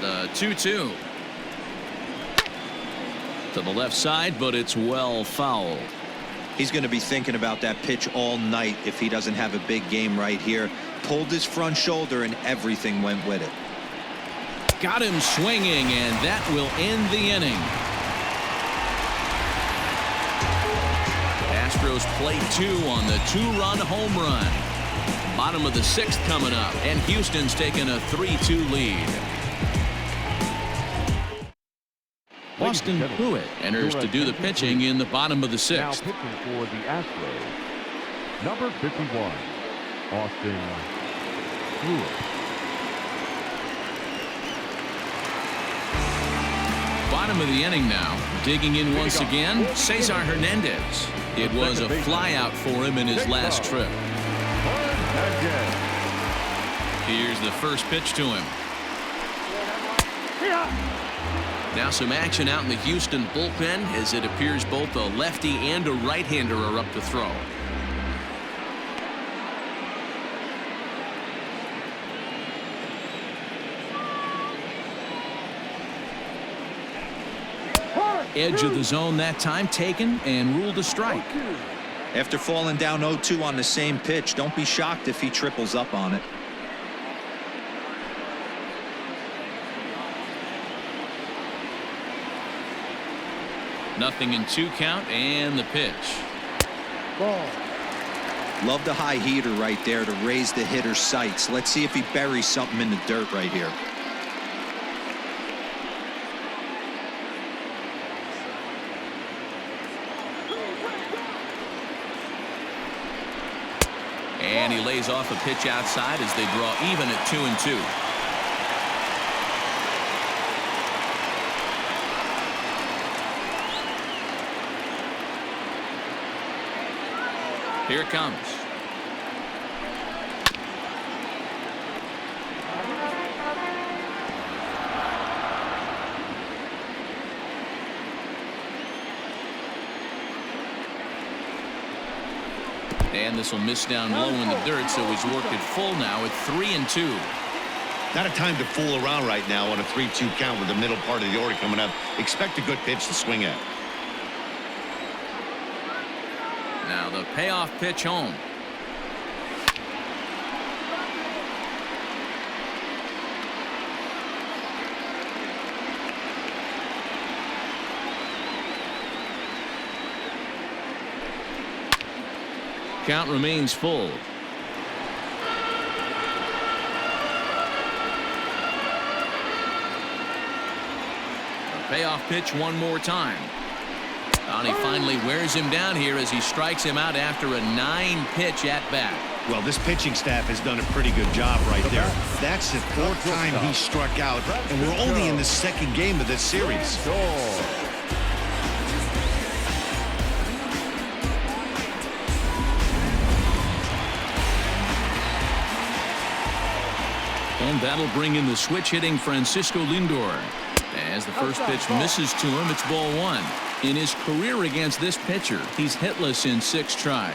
S1: The 2-2. To the left side, but it's well fouled.
S4: He's going to be thinking about that pitch all night if he doesn't have a big game right here. Pulled his front shoulder and everything went with it.
S1: Got him swinging, and that will end the inning. Astros play 2 on the 2-run home run. Bottom of the 6th coming up, and Houston's taking a 3-2 lead. Austin Pruitt enters to do the pitching in the bottom of the 6th.
S3: Now pitching for the Astros, number 51, Austin Pruitt.
S1: Bottom of the inning now. Digging in once again, Cesar Hernandez. It was a flyout for him in his last trip. Here's the first pitch to him. Now some action out in the Houston bullpen as it appears both a lefty and a right-hander are up to throw. Edge of the zone that time taken and ruled a strike.
S4: After falling down 0-2 on the same pitch, don't be shocked if he triples up on it.
S1: Nothing in 2 count and the pitch.
S3: Ball.
S4: Love the high heater right there to raise the hitter's sights. Let's see if he buries something in the dirt right here.
S1: And he lays off a pitch outside as they draw even at 2-2. Here it comes. And this will miss down low in the dirt, so he's worked it full now at 3-2.
S2: Not a time to fool around right now on a 3-2 count with the middle part of the order coming up. Expect a good pitch to swing at.
S1: Now the payoff pitch home. Count remains full. A payoff pitch one more time. And he finally wears him down here as he strikes him out after a 9-pitch at bat.
S2: Well, this pitching staff has done a pretty good job right there. That's the 4th time he struck out, and we're only in the 2nd game of this series.
S1: And that'll bring in the switch-hitting Francisco Lindor. As the first pitch misses to him, it's ball 1. In his career against this pitcher, he's hitless in 6 tries.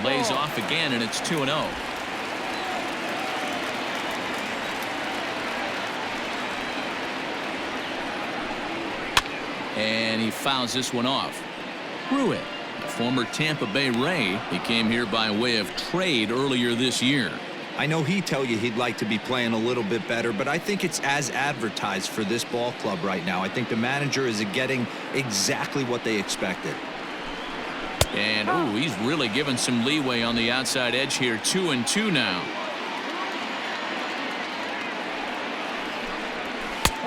S1: Lays off again, and it's 2-0. And he fouls this one off. Pruitt, the former Tampa Bay Ray, he came here by way of trade earlier this year.
S4: I know he'd tell you he'd like to be playing a little bit better, but I think it's as advertised for this ball club right now. I think the manager is getting exactly what they expected.
S1: And, ooh, he's really given some leeway on the outside edge here. 2-2 now.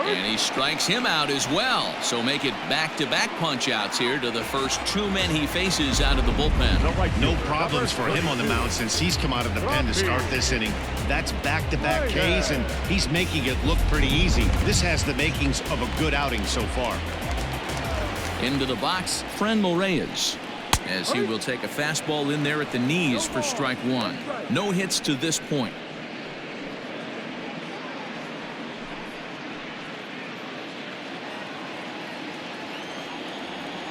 S1: And he strikes him out as well. So make it back-to-back punch-outs here to the first 2 men he faces out of the bullpen.
S2: No problems for him on the mound since he's come out of the pen to start this inning. That's back-to-back Ks, and he's making it look pretty easy. This has the makings of a good outing so far.
S1: Into the box, Fran Reyes, as he will take a fastball in there at the knees for strike 1. No hits to this point.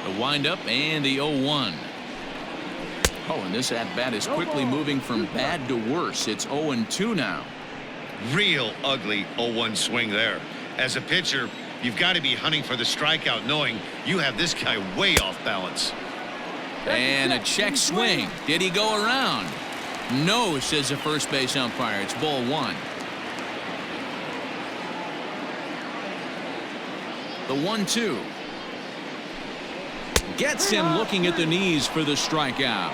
S1: The windup and the 0-1. Oh, and this at-bat is quickly moving from bad to worse. It's 0-2 now.
S2: Real ugly 0-1 swing there. As a pitcher, you've got to be hunting for the strikeout, knowing you have this guy way off balance.
S1: And a check swing. Did he go around? No, says the first base umpire. It's ball 1. The 1-2. Gets him looking at the knees for the strikeout.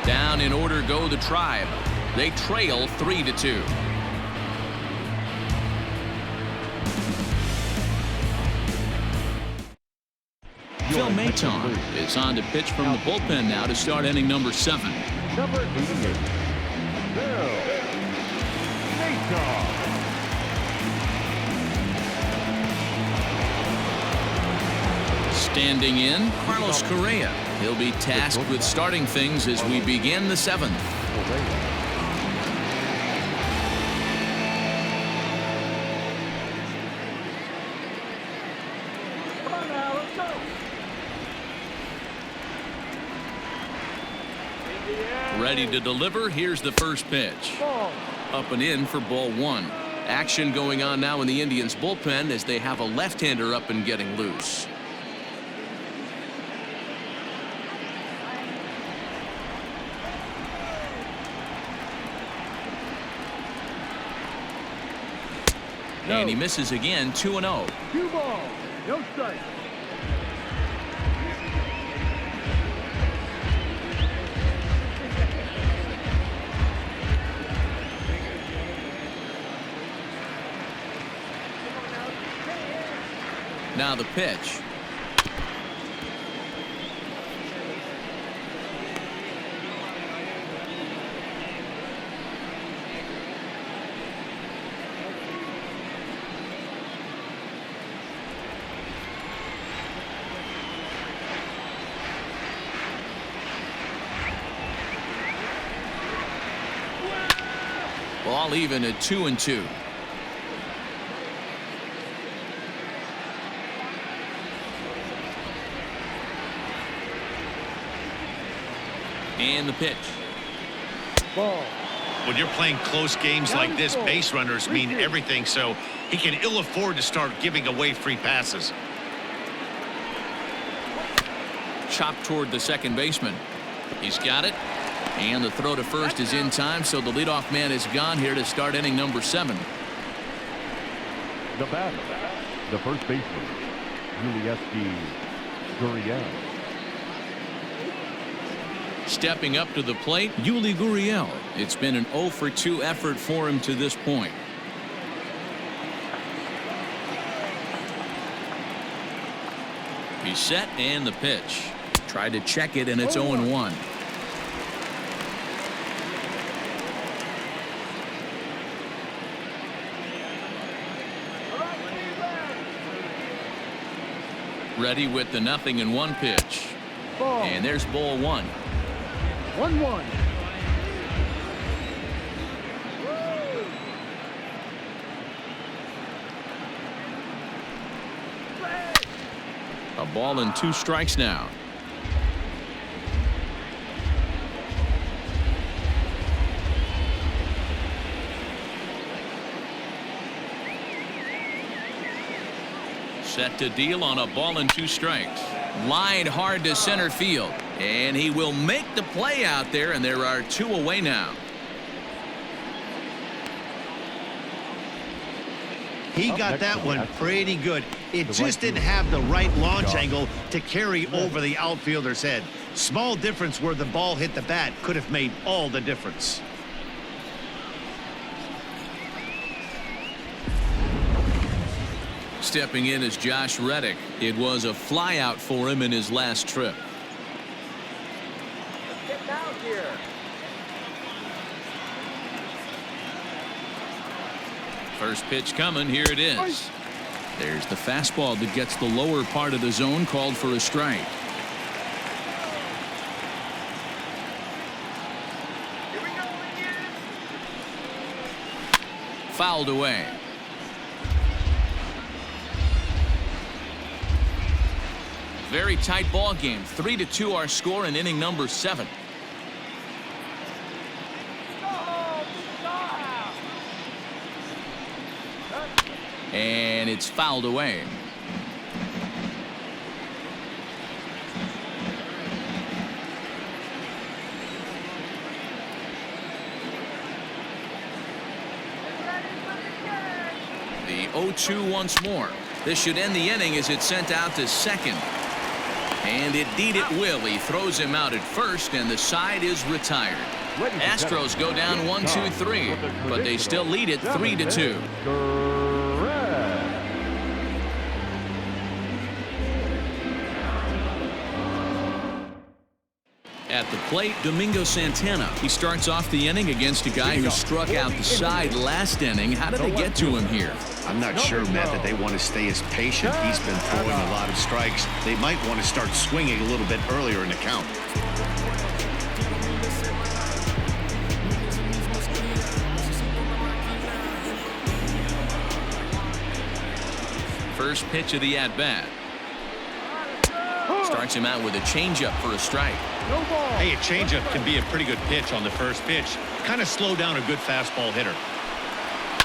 S1: Down in order go the Tribe. They trail 3-2. Phil Maton is on to pitch from the bullpen now to start inning number 7.
S3: Number 88, Phil Maton.
S1: Standing in, Carlos Correa. He'll be tasked with starting things as we begin the 7th. Ready to deliver. Here's the first pitch. Up and in for ball 1. Action going on now in the Indians bullpen as they have a left-hander up and getting loose. And he misses again. 2-0.
S6: 2 balls, no strike.
S1: Now the pitch. Ball even at 2-2. And the pitch.
S6: Ball.
S2: When you're playing close games like this, base runners mean everything, so he can ill afford to start giving away free passes.
S1: Chopped toward the second baseman. He's got it. And the throw to first is in time, so the leadoff man is gone here to start inning number 7.
S3: The batter, the first baseman, Gurriel.
S1: Stepping up to the plate, Yuli Gurriel. It's been an 0 for 2 effort for him to this point. He's set, and the pitch. Tried to check it, and it's 0-1. Ready with the 0-1 pitch.
S6: Ball.
S1: And there's ball 1.
S6: 1-1.
S1: A ball and 2 strikes now. Set to deal on a ball and 2 strikes. Line hard to center field. And he will make the play out there, and there are 2 away now.
S2: He got that one pretty good. It just didn't have the right launch angle to carry over the outfielder's head. Small difference where the ball hit the bat could have made all the difference.
S1: Stepping in is Josh Reddick. It was a flyout for him in his last trip.
S6: Get down here.
S1: First pitch coming. Here it is. There's the fastball that gets the lower part of the zone, called for a strike.
S6: Here we go again.
S1: Fouled away. Very tight ball game. 3-2 our score in inning number 7. And it's fouled away. The 0-2 once more. This should end the inning as it's sent out to second. And indeed it will. He throws him out at first, and the side is retired. Astros go down 1-2-3, but they still lead it 3-2. At the plate, Domingo Santana. He starts off the inning against a guy who struck out the side last inning. How did they get to him here?
S2: I'm not sure, Matt, that they want to stay as patient. He's been throwing a lot of strikes. They might want to start swinging a little bit earlier in the count.
S1: First pitch of the at-bat. Starts him out with a changeup for a strike.
S6: No ball.
S2: Hey, a changeup can be a pretty good pitch on the first pitch. Kind of slow down a good fastball hitter.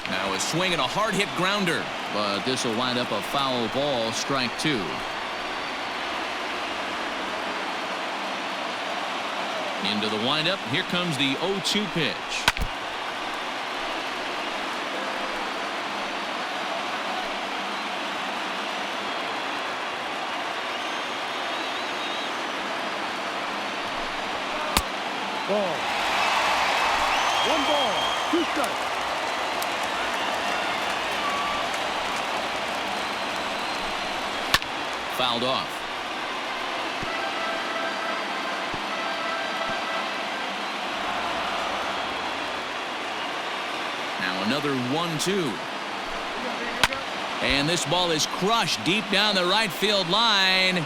S1: Now a swing and a hard hit grounder, but this will wind up a foul ball, strike 2. Into the windup. Here comes the 0-2 pitch.
S6: Ball. 1 ball, 2 strikes.
S1: fouled off. Now another 1-2. And this ball is crushed deep down the right field line.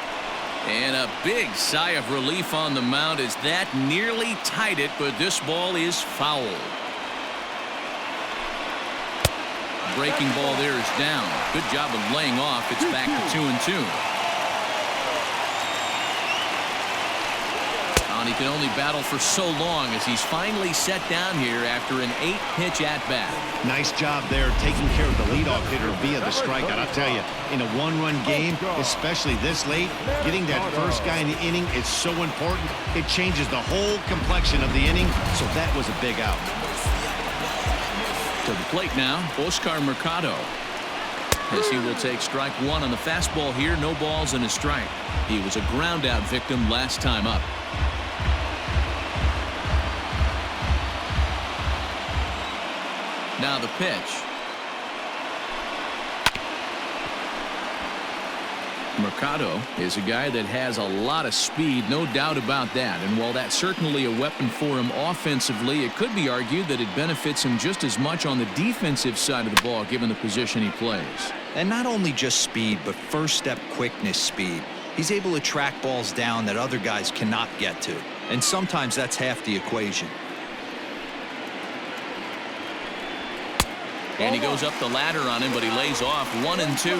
S1: And a big sigh of relief on the mound as that nearly tied it, but this ball is foul. Breaking ball there is down. Good job of laying off. It's back to 2-2. And he can only battle for so long as he's finally set down here after an 8-pitch at-bat.
S2: Nice job there taking care of the leadoff hitter via the strikeout. I'll tell you, in a one-run game, especially this late, getting that first guy in the inning is so important. It changes the whole complexion of the inning, so that was a big out.
S1: To the plate now, Oscar Mercado. As he will take strike one on the fastball here. No balls and a strike. He was a ground out victim last time up. Now the pitch. Mercado is a guy that has a lot of speed, no doubt about that. And while that's certainly a weapon for him offensively, it could be argued that it benefits him just as much on the defensive side of the ball, given the position he plays.
S4: And not only just speed, but first step quickness speed. He's able to track balls down that other guys cannot get to. And sometimes that's half the equation.
S1: And he goes up the ladder on him, but he lays off 1-2.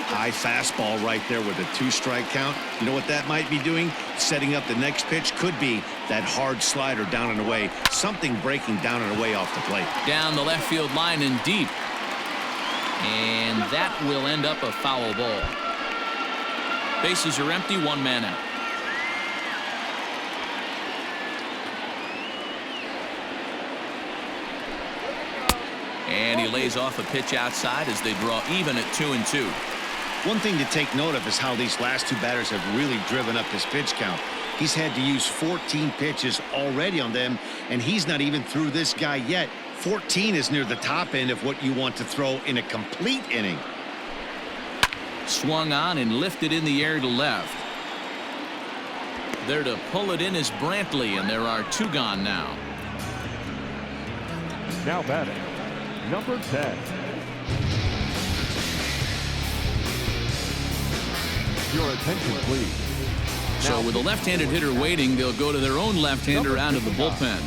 S2: High fastball right there with a 2-strike count. You know what that might be doing? Setting up the next pitch. Could be that hard slider down and away. Something breaking down and away off the plate.
S1: Down the left field line and deep. And that will end up a foul ball. Bases are empty, one man out. And he lays off a pitch outside as they draw even at 2-2.
S2: One thing to take note of is how these last two batters have really driven up his pitch count. He's had to use 14 pitches already on them, and he's not even through this guy yet. 14 is near the top end of what you want to throw in a complete inning.
S1: Swung on and lifted in the air to left. There to pull it in is Brantley, and there are two gone now.
S3: Now batting, number 10. Your attention, please.
S1: So with a left-handed hitter waiting, they'll go to their own left-hander out of the bullpen.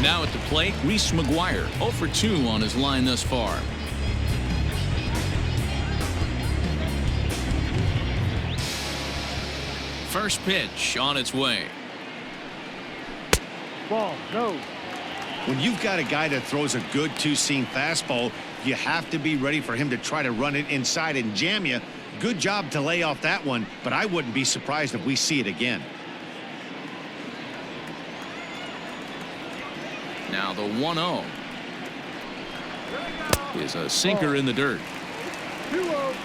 S1: Now at the plate, Reese McGuire, 0 for 2 on his line thus far. First pitch on its way.
S6: Ball, no.
S2: When you've got a guy that throws a good two-seam fastball, you have to be ready for him to try to run it inside and jam you. Good job to lay off that one, but I wouldn't be surprised if we see it again.
S1: Now the 1-0 is a sinker in the dirt.
S6: 2-0.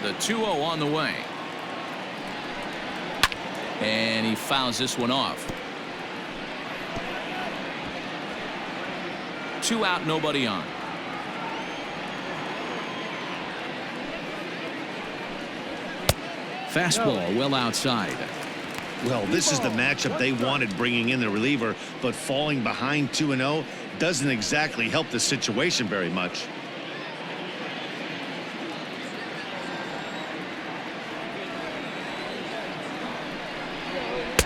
S1: The 2-0 on the way. And he fouls this one off. 2 out, nobody on. Fastball well outside.
S2: Well, this is the matchup they wanted, bringing in the reliever, but falling behind 2-0 doesn't exactly help the situation very much.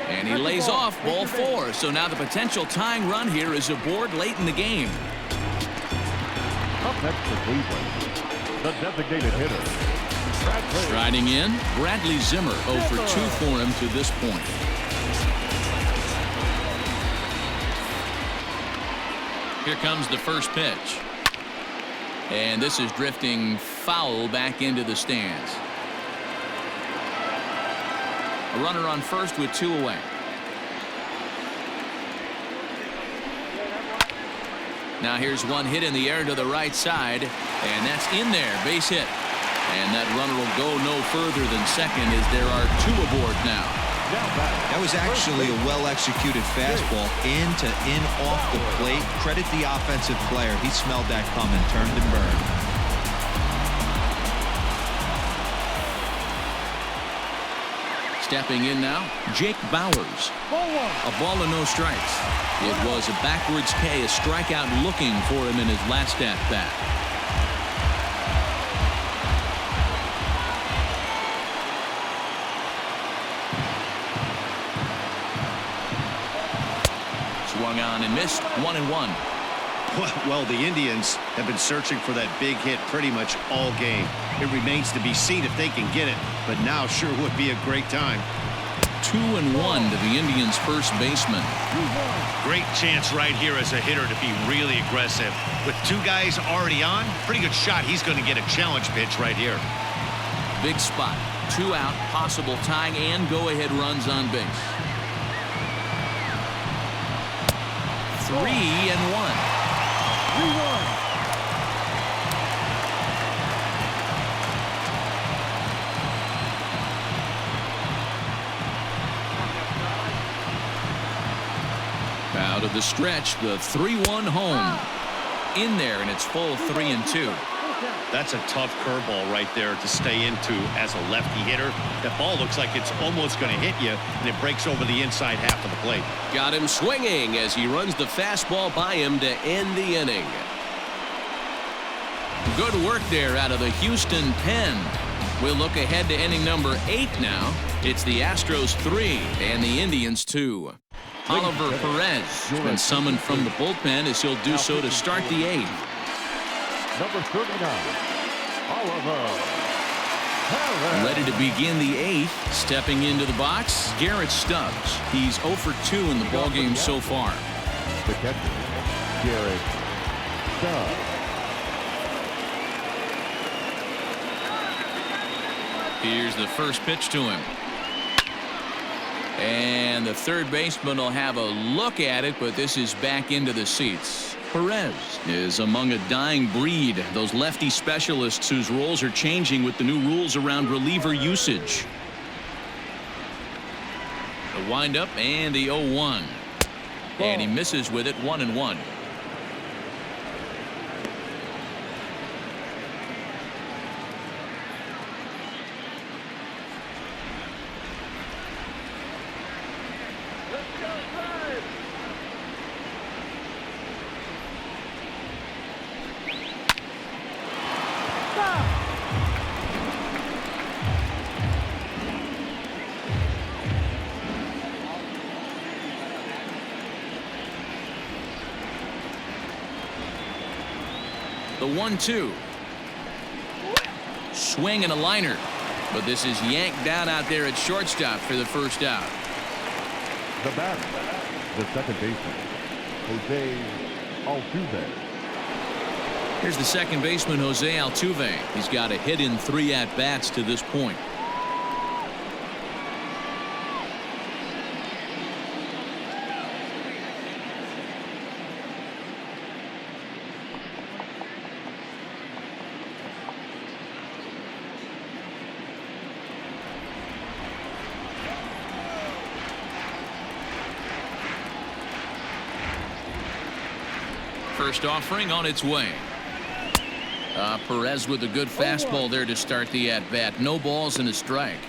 S1: And he lays off ball 4. So now the potential tying run here is aboard late in the game.
S3: Up next for Cleveland, the designated hitter, Bradley.
S1: Striding in, Bradley Zimmer, 0 for 2 for him to this point. Here comes the first pitch. And this is drifting foul back into the stands. A runner on first with 2 away. Now here's one hit in the air to the right side, and that's in there, base hit. And that runner will go no further than second as there are 2 aboard now.
S4: That was actually a well-executed fastball in off the plate. Credit the offensive player. He smelled that coming, turned and burned.
S1: Stepping in now, Jake Bauers. A ball and no strikes. It was a backwards K, a strikeout looking for him in his last at-bat. Swung on and missed, 1-1.
S2: Well, the Indians have been searching for that big hit pretty much all game. It remains to be seen if they can get it, but now sure would be a great time.
S1: 2-1 to the Indians' first baseman.
S2: Great chance right here as a hitter to be really aggressive. With 2 guys already on, pretty good shot. He's going to get a challenge pitch right here.
S1: Big spot. 2 out, possible tying and go-ahead runs on base. 3-1.
S6: 3-1.
S1: Out of the stretch, the 3-1 home. In there, and it's full 3-2.
S2: That's a tough curveball right there to stay into as a lefty hitter. That ball looks like it's almost going to hit you, and it breaks over the inside half of the plate.
S7: Got him swinging as he runs the fastball by him to end the inning.
S1: Good work there out of the Houston pen. We'll look ahead to inning number 8 now. It's the Astros 3 and the Indians 2. Oliver Perez has been summoned from the bullpen as he'll do so to start the 8th.
S3: Number 39, Oliver Perez.
S1: Ready to begin the 8th. Stepping into the box, Garrett Stubbs. He's 0 for 2 in the ballgame so far.
S3: The catcher, Garrett Stubbs.
S1: Here's the first pitch to him. And the third baseman will have a look at it, but this is back into the seats. Perez is among a dying breed, those lefty specialists whose roles are changing with the new rules around reliever usage. The windup and the 0-1. And he misses with it, 1-1. The 1-2. Swing and a liner. But this is yanked down out there at shortstop for the first out.
S3: The batter, the second baseman, Jose Altuve.
S1: Here's the second baseman, Jose Altuve. He's got a hit in 3 at-bats to this point. First offering on its way. Perez with a good fastball there to start the at-bat. No balls and a strike.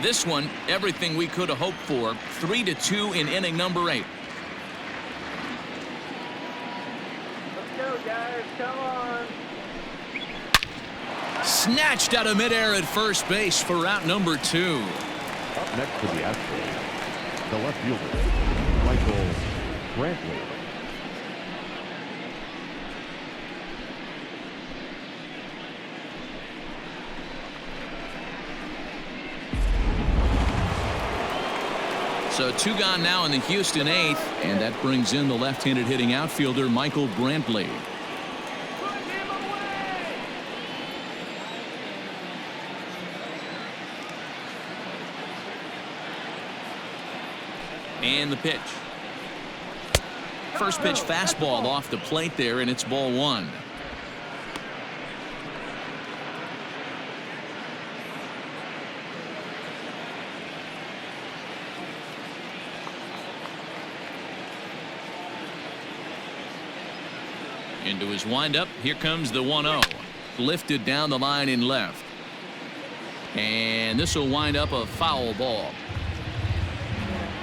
S1: This one, everything we could have hoped for. 3-2 in inning number 8.
S6: Let's go, guys. Come on.
S1: Snatched out of midair at first base for out number 2.
S3: Up next to the Astros, the left fielder, Michael Brantley.
S1: So 2 gone now in the Houston 8th, and that brings in the left-handed hitting outfielder Michael Brantley. And the pitch. First pitch fastball off the plate there, and it's ball one. Into his windup. Here comes the 1-0. Lifted down the line in left. And this will wind up a foul ball.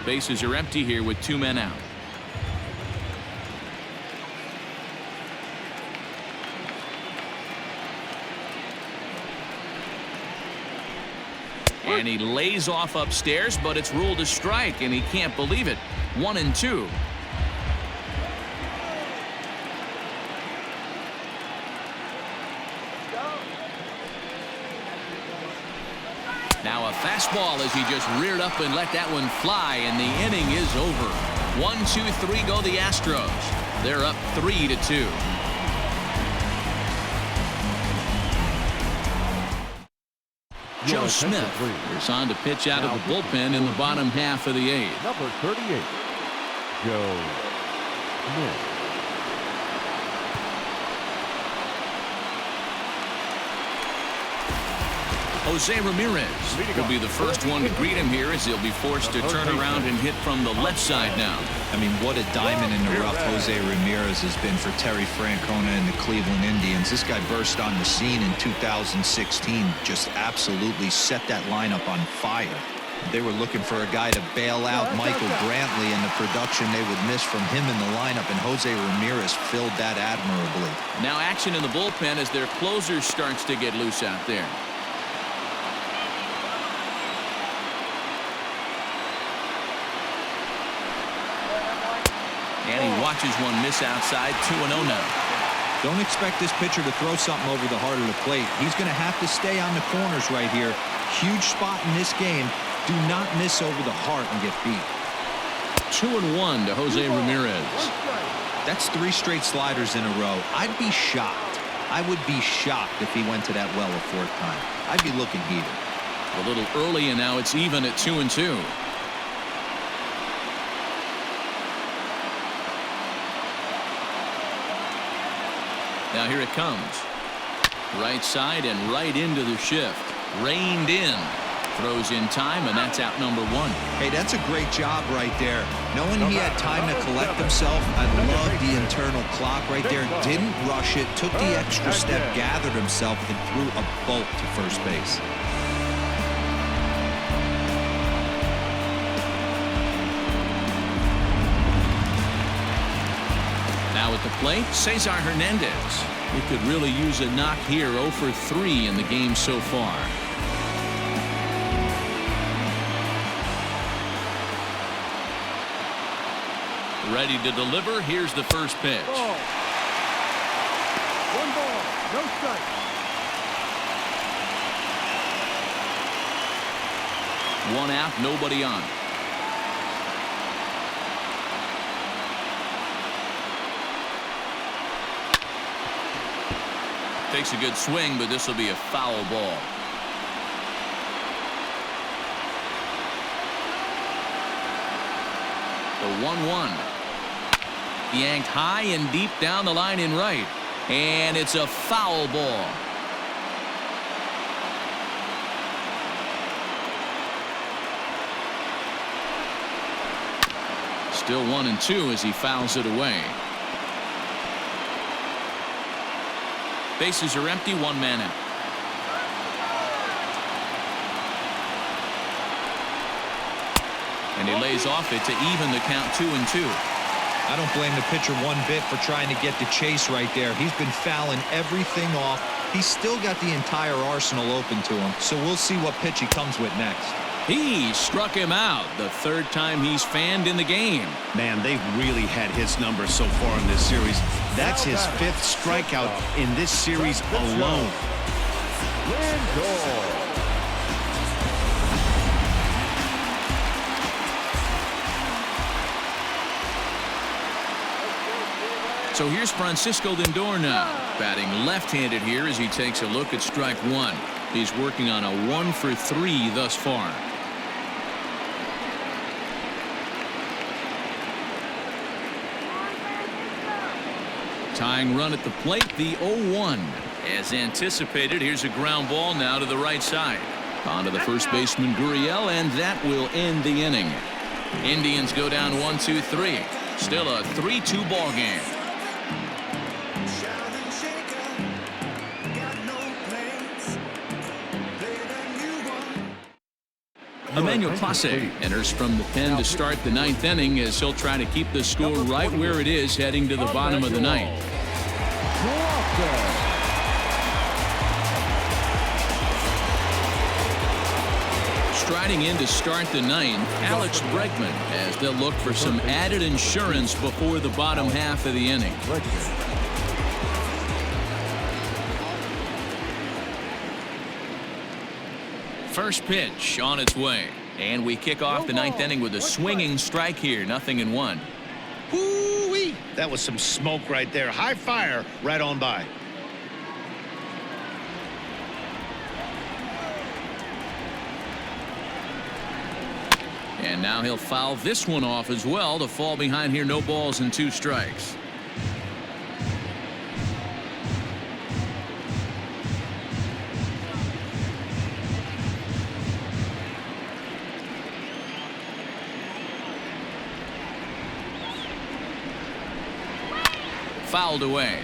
S1: Bases are empty here with 2 men out. And he lays off upstairs, but it's ruled a strike, and he can't believe it. 1-2. Now a fastball as he just reared up and let that one fly, and the inning is over. 1-2-3 go the Astros. They're up 3-2. Joe Smith is on to pitch out of the bullpen in the bottom half of the 8th.
S3: Number 38, Joe Smith.
S1: Jose Ramirez will be the first one to greet him here as he'll be forced to turn around and hit from the left side now.
S4: I mean, what a diamond in the rough Jose Ramirez has been for Terry Francona and the Cleveland Indians. This guy burst on the scene in 2016, just absolutely set that lineup on fire. They were looking for a guy to bail out Michael Brantley, and the production they would miss from him in the lineup, and Jose Ramirez filled that admirably.
S1: Now action in the bullpen as their closer starts to get loose out there. And he watches one miss outside. 2-0 now.
S4: Don't expect this pitcher to throw something over the heart of the plate. He's going to have to stay on the corners right here. Huge spot in this game. Do not miss over the heart and get beat.
S1: 2-1 to Jose Ramirez.
S4: That's 3 straight sliders in a row. I'd be shocked. I would be shocked if he went to that well a 4th time. I'd be looking heated.
S1: A little early, and now it's even at 2-2. Now here it comes. Right side and right into the shift. Reined in. Throws in time, and that's out number 1.
S4: Hey, that's a great job right there. Knowing he had time to collect himself, I love the internal clock right there. Didn't rush it, took the extra step, gathered himself, and threw a bolt to first base.
S1: Now at the plate, Cesar Hernandez. He could really use a knock here. 0 for 3 in the game so far. Ready to deliver. Here's the first pitch.
S6: Ball. 1 ball, no strike.
S1: One out, nobody on. Takes a good swing, but this will be a foul ball. The 1-1. Yanked high and deep down the line in right. And it's a foul ball. Still 1-2 as he fouls it away. Bases are empty, 1 man out. And he lays off it to even the count. 2-2.
S4: I don't blame the pitcher one bit for trying to get the chase right there. He's been fouling everything off. He's still got the entire arsenal open to him, so we'll see what pitch he comes with next.
S1: He struck him out, the 3rd time he's fanned in the game.
S2: Man, they've really had his number so far in this series. That's his 5th strikeout in this series alone.
S1: So here's Francisco Lindor now, batting left-handed here as he takes a look at strike 1. He's working on a 1 for 3 thus far. Tying run at the plate, the 0-1. As anticipated, here's a ground ball now to the right side. On to the first baseman, Gurriel, and that will end the inning. Indians go down 1-2-3. Still a 3-2 ball game. Emmanuel Clase enters from the pen to start the ninth inning as he'll try to keep the score right where it is heading to the bottom of the ninth. Striding in to start the ninth, Alex Bregman, as they'll look for some added insurance before the bottom half of the inning. First pitch on its way, and we kick off the ninth inning with a swinging strike here, 0-1.
S2: Woo-wee! That was some smoke right there. High fire right on by.
S1: And now he'll foul this one off as well to fall behind here. No balls and 2 strikes. Fouled away.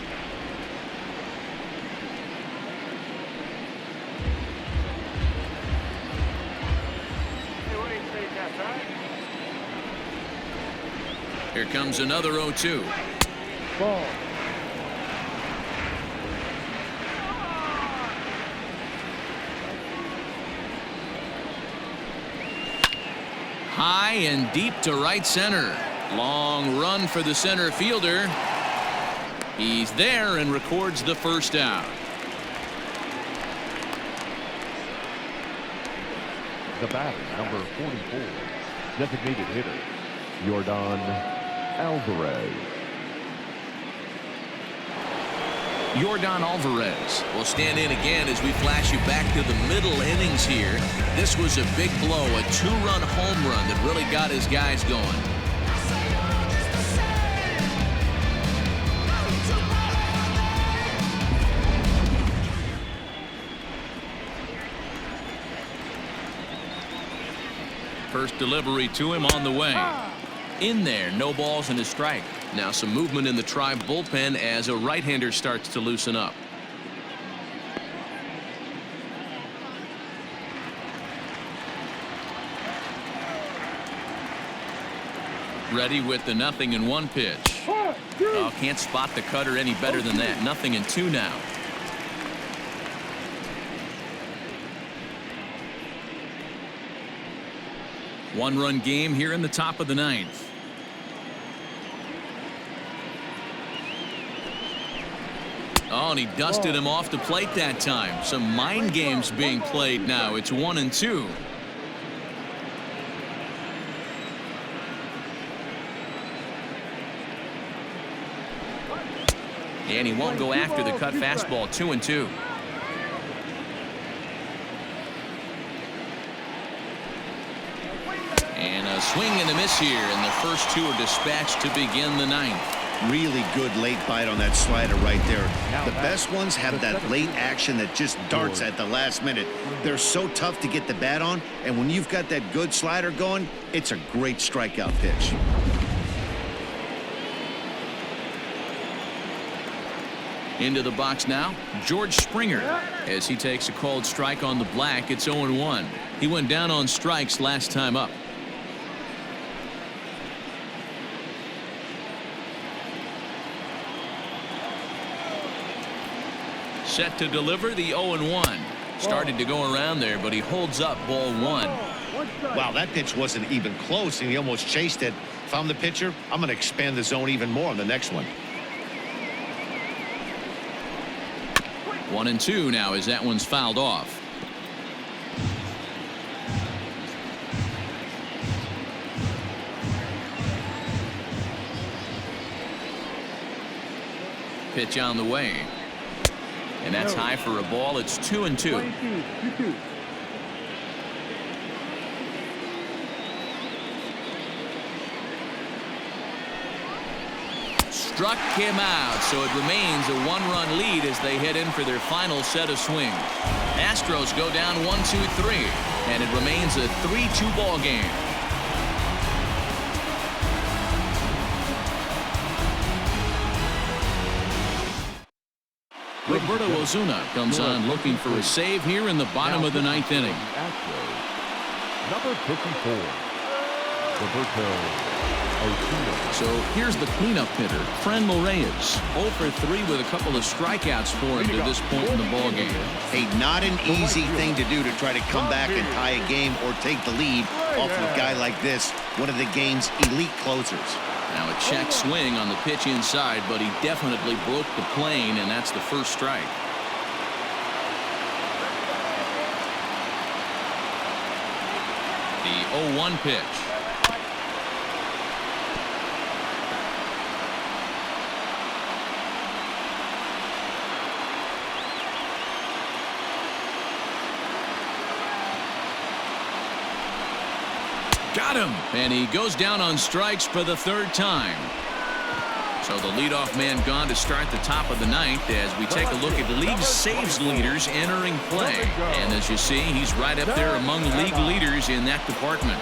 S1: Here comes another 0-2.
S3: Ball.
S1: High and deep to right center. Long run for the center fielder. He's there and records the first out.
S3: The batter, number 44, designated hitter, Yordan Alvarez.
S1: Yordan Alvarez will stand in again as we flash you back to the middle innings here. This was a big blow, a 2-run home run that really got his guys going. First delivery to him on the way. In there, no balls and a strike. Now some movement in the Tribe bullpen as a right-hander starts to loosen up. Ready with the 0-1 pitch. Oh, can't spot the cutter any better than that. 0-2 now. One-run game here in the top of the ninth. Oh, and he dusted him off the plate that time. Some mind games being played now. It's 1-2. And he won't go after the cut fastball. 2-2. And a swing and a miss here, and the first 2 are dispatched to begin the ninth.
S2: Really good late bite on that slider right there. The best ones have that late action that just darts at the last minute. They're so tough to get the bat on, and when you've got that good slider going, it's a great strikeout pitch.
S1: Into the box now, George Springer, as he takes a called strike on the black. It's 0-1. He went down on strikes last time up. Set to deliver the 0-1. Started to go around there, but he holds up ball 1.
S2: Wow, that pitch wasn't even close, and he almost chased it. If I'm the pitcher, I'm going to expand the zone even more on the next one.
S1: 1-2 now as that one's fouled off. Pitch on the way. And that's high for a ball. It's 2-2. struck him out, so it remains a one-run lead as they head in for their final set of swings. Astros go down 1-2-3, and it remains a 3-2 ball game. Roberto Osuna comes on looking for a save here in the bottom of the ninth inning.
S3: Astros, number 54, Roberto Osuna.
S1: So here's the cleanup hitter, Franmil Reyes. 0 for 3 with a couple of strikeouts for him to this point in the ball game.
S2: Hey, not an easy thing to do to try to come back and tie a game or take the lead off of a guy like this, one of the game's elite closers.
S1: Now a check swing on the pitch inside, but he definitely broke the plane, and that's the first strike. The 0-1 pitch. Got him, and he goes down on strikes for the third time. So the leadoff man gone to start the top of the ninth as we take a look at league saves leaders entering play. And as you see, he's right up there among league leaders in that department.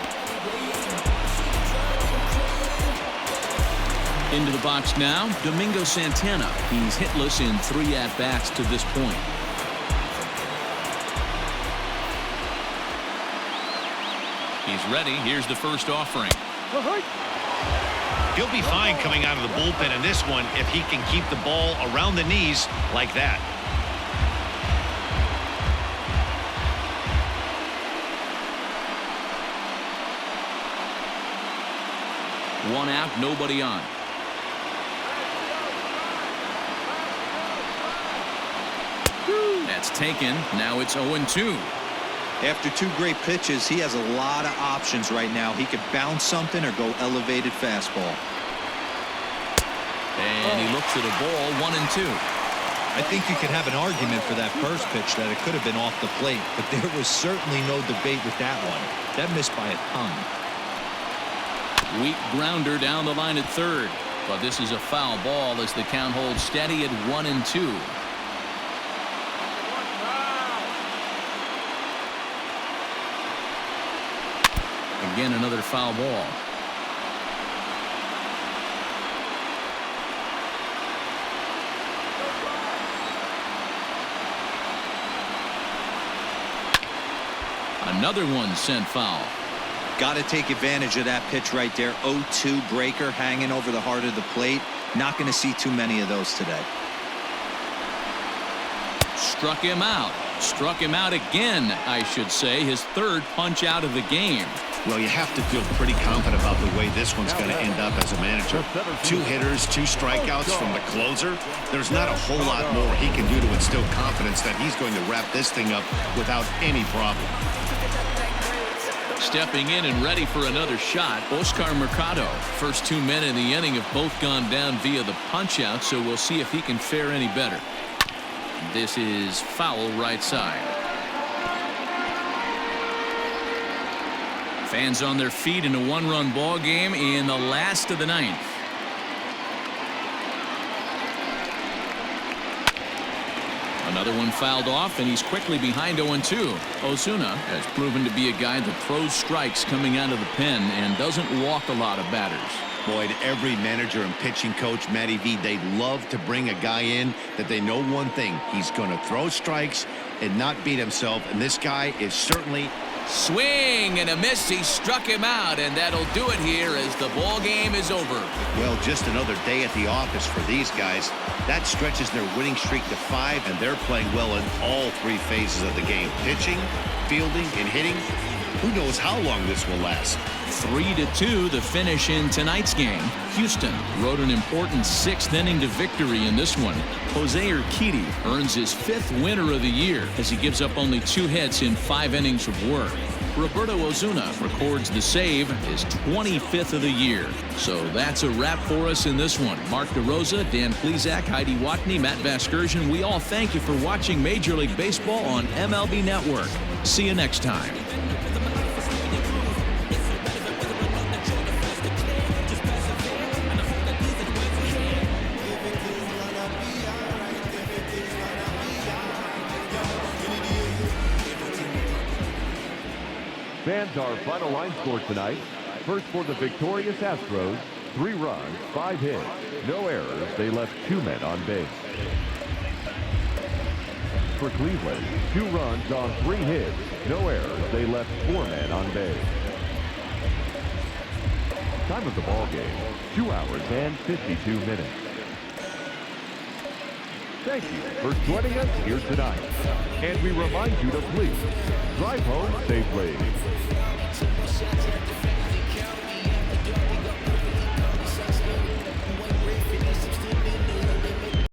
S1: Into the box now, Domingo Santana. He's hitless in 3 at-bats to this point. He's ready. Here's the first offering.
S2: He'll be fine coming out of the bullpen in this one if he can keep the ball around the knees like that.
S1: One out, nobody on. That's taken. Now it's 0-2.
S4: After 2 great pitches, he has a lot of options right now. He could bounce something or go elevated fastball.
S1: And he looks at a ball, 1-2.
S4: I think you could have an argument for that first pitch that it could have been off the plate, but there was certainly no debate with that one. That missed by a ton.
S1: Weak grounder down the line at third, but this is a foul ball as the count holds steady at 1-2. Again, another foul ball. Another one sent foul.
S4: Got to take advantage of that pitch right there. 0-2 breaker hanging over the heart of the plate. Not going to see too many of those today.
S1: Struck him out. Struck him out again, I should say. His third punch out of the game.
S2: Well, you have to feel pretty confident about the way this one's going to end up as a manager. 2 hitters, 2 strikeouts from the closer. There's not a whole lot more he can do to instill confidence that he's going to wrap this thing up without any problem.
S1: Stepping in and ready for another shot, Oscar Mercado. First 2 men in the inning have both gone down via the punch-out, so we'll see if he can fare any better. This is foul right side. Fans on their feet in a 1-run ball game in the last of the ninth. Another one fouled off, and he's quickly behind 0-2. Osuna has proven to be a guy that throws strikes coming out of the pen and doesn't walk a lot of batters.
S2: Boy, every manager and pitching coach, Matty V, they love to bring a guy in that they know one thing. He's going to throw strikes and not beat himself, and this guy is certainly...
S1: Swing and a miss. He struck him out, and that'll do it here as the ball game is over.
S2: Well, just another day at the office for these guys. That stretches their winning streak to 5, and they're playing well in all 3 phases of the game. Pitching, fielding, and hitting. Who knows how long this will last?
S1: 3-2 the finish in tonight's game. Houston rode an important 6th inning to victory in this one. Jose Urquidy earns his 5th winner of the year as he gives up only 2 hits in 5 innings of work. Roberto Osuna records the save, his 25th of the year. So that's a wrap for us in this one. Mark DeRosa, Dan Plesac, Heidi Watney, Matt Vasgersian, we all thank you for watching Major League Baseball on MLB Network. See you next time.
S3: Fans, our final line score tonight. First for the victorious Astros, 3 runs, 5 hits, no errors. They left 2 men on base. For Cleveland, 2 runs on 3 hits, no errors. They left 4 men on base. Time of the ball game, 2 hours and 52 minutes. Thank you for joining us here tonight. And we remind you to please drive home safely.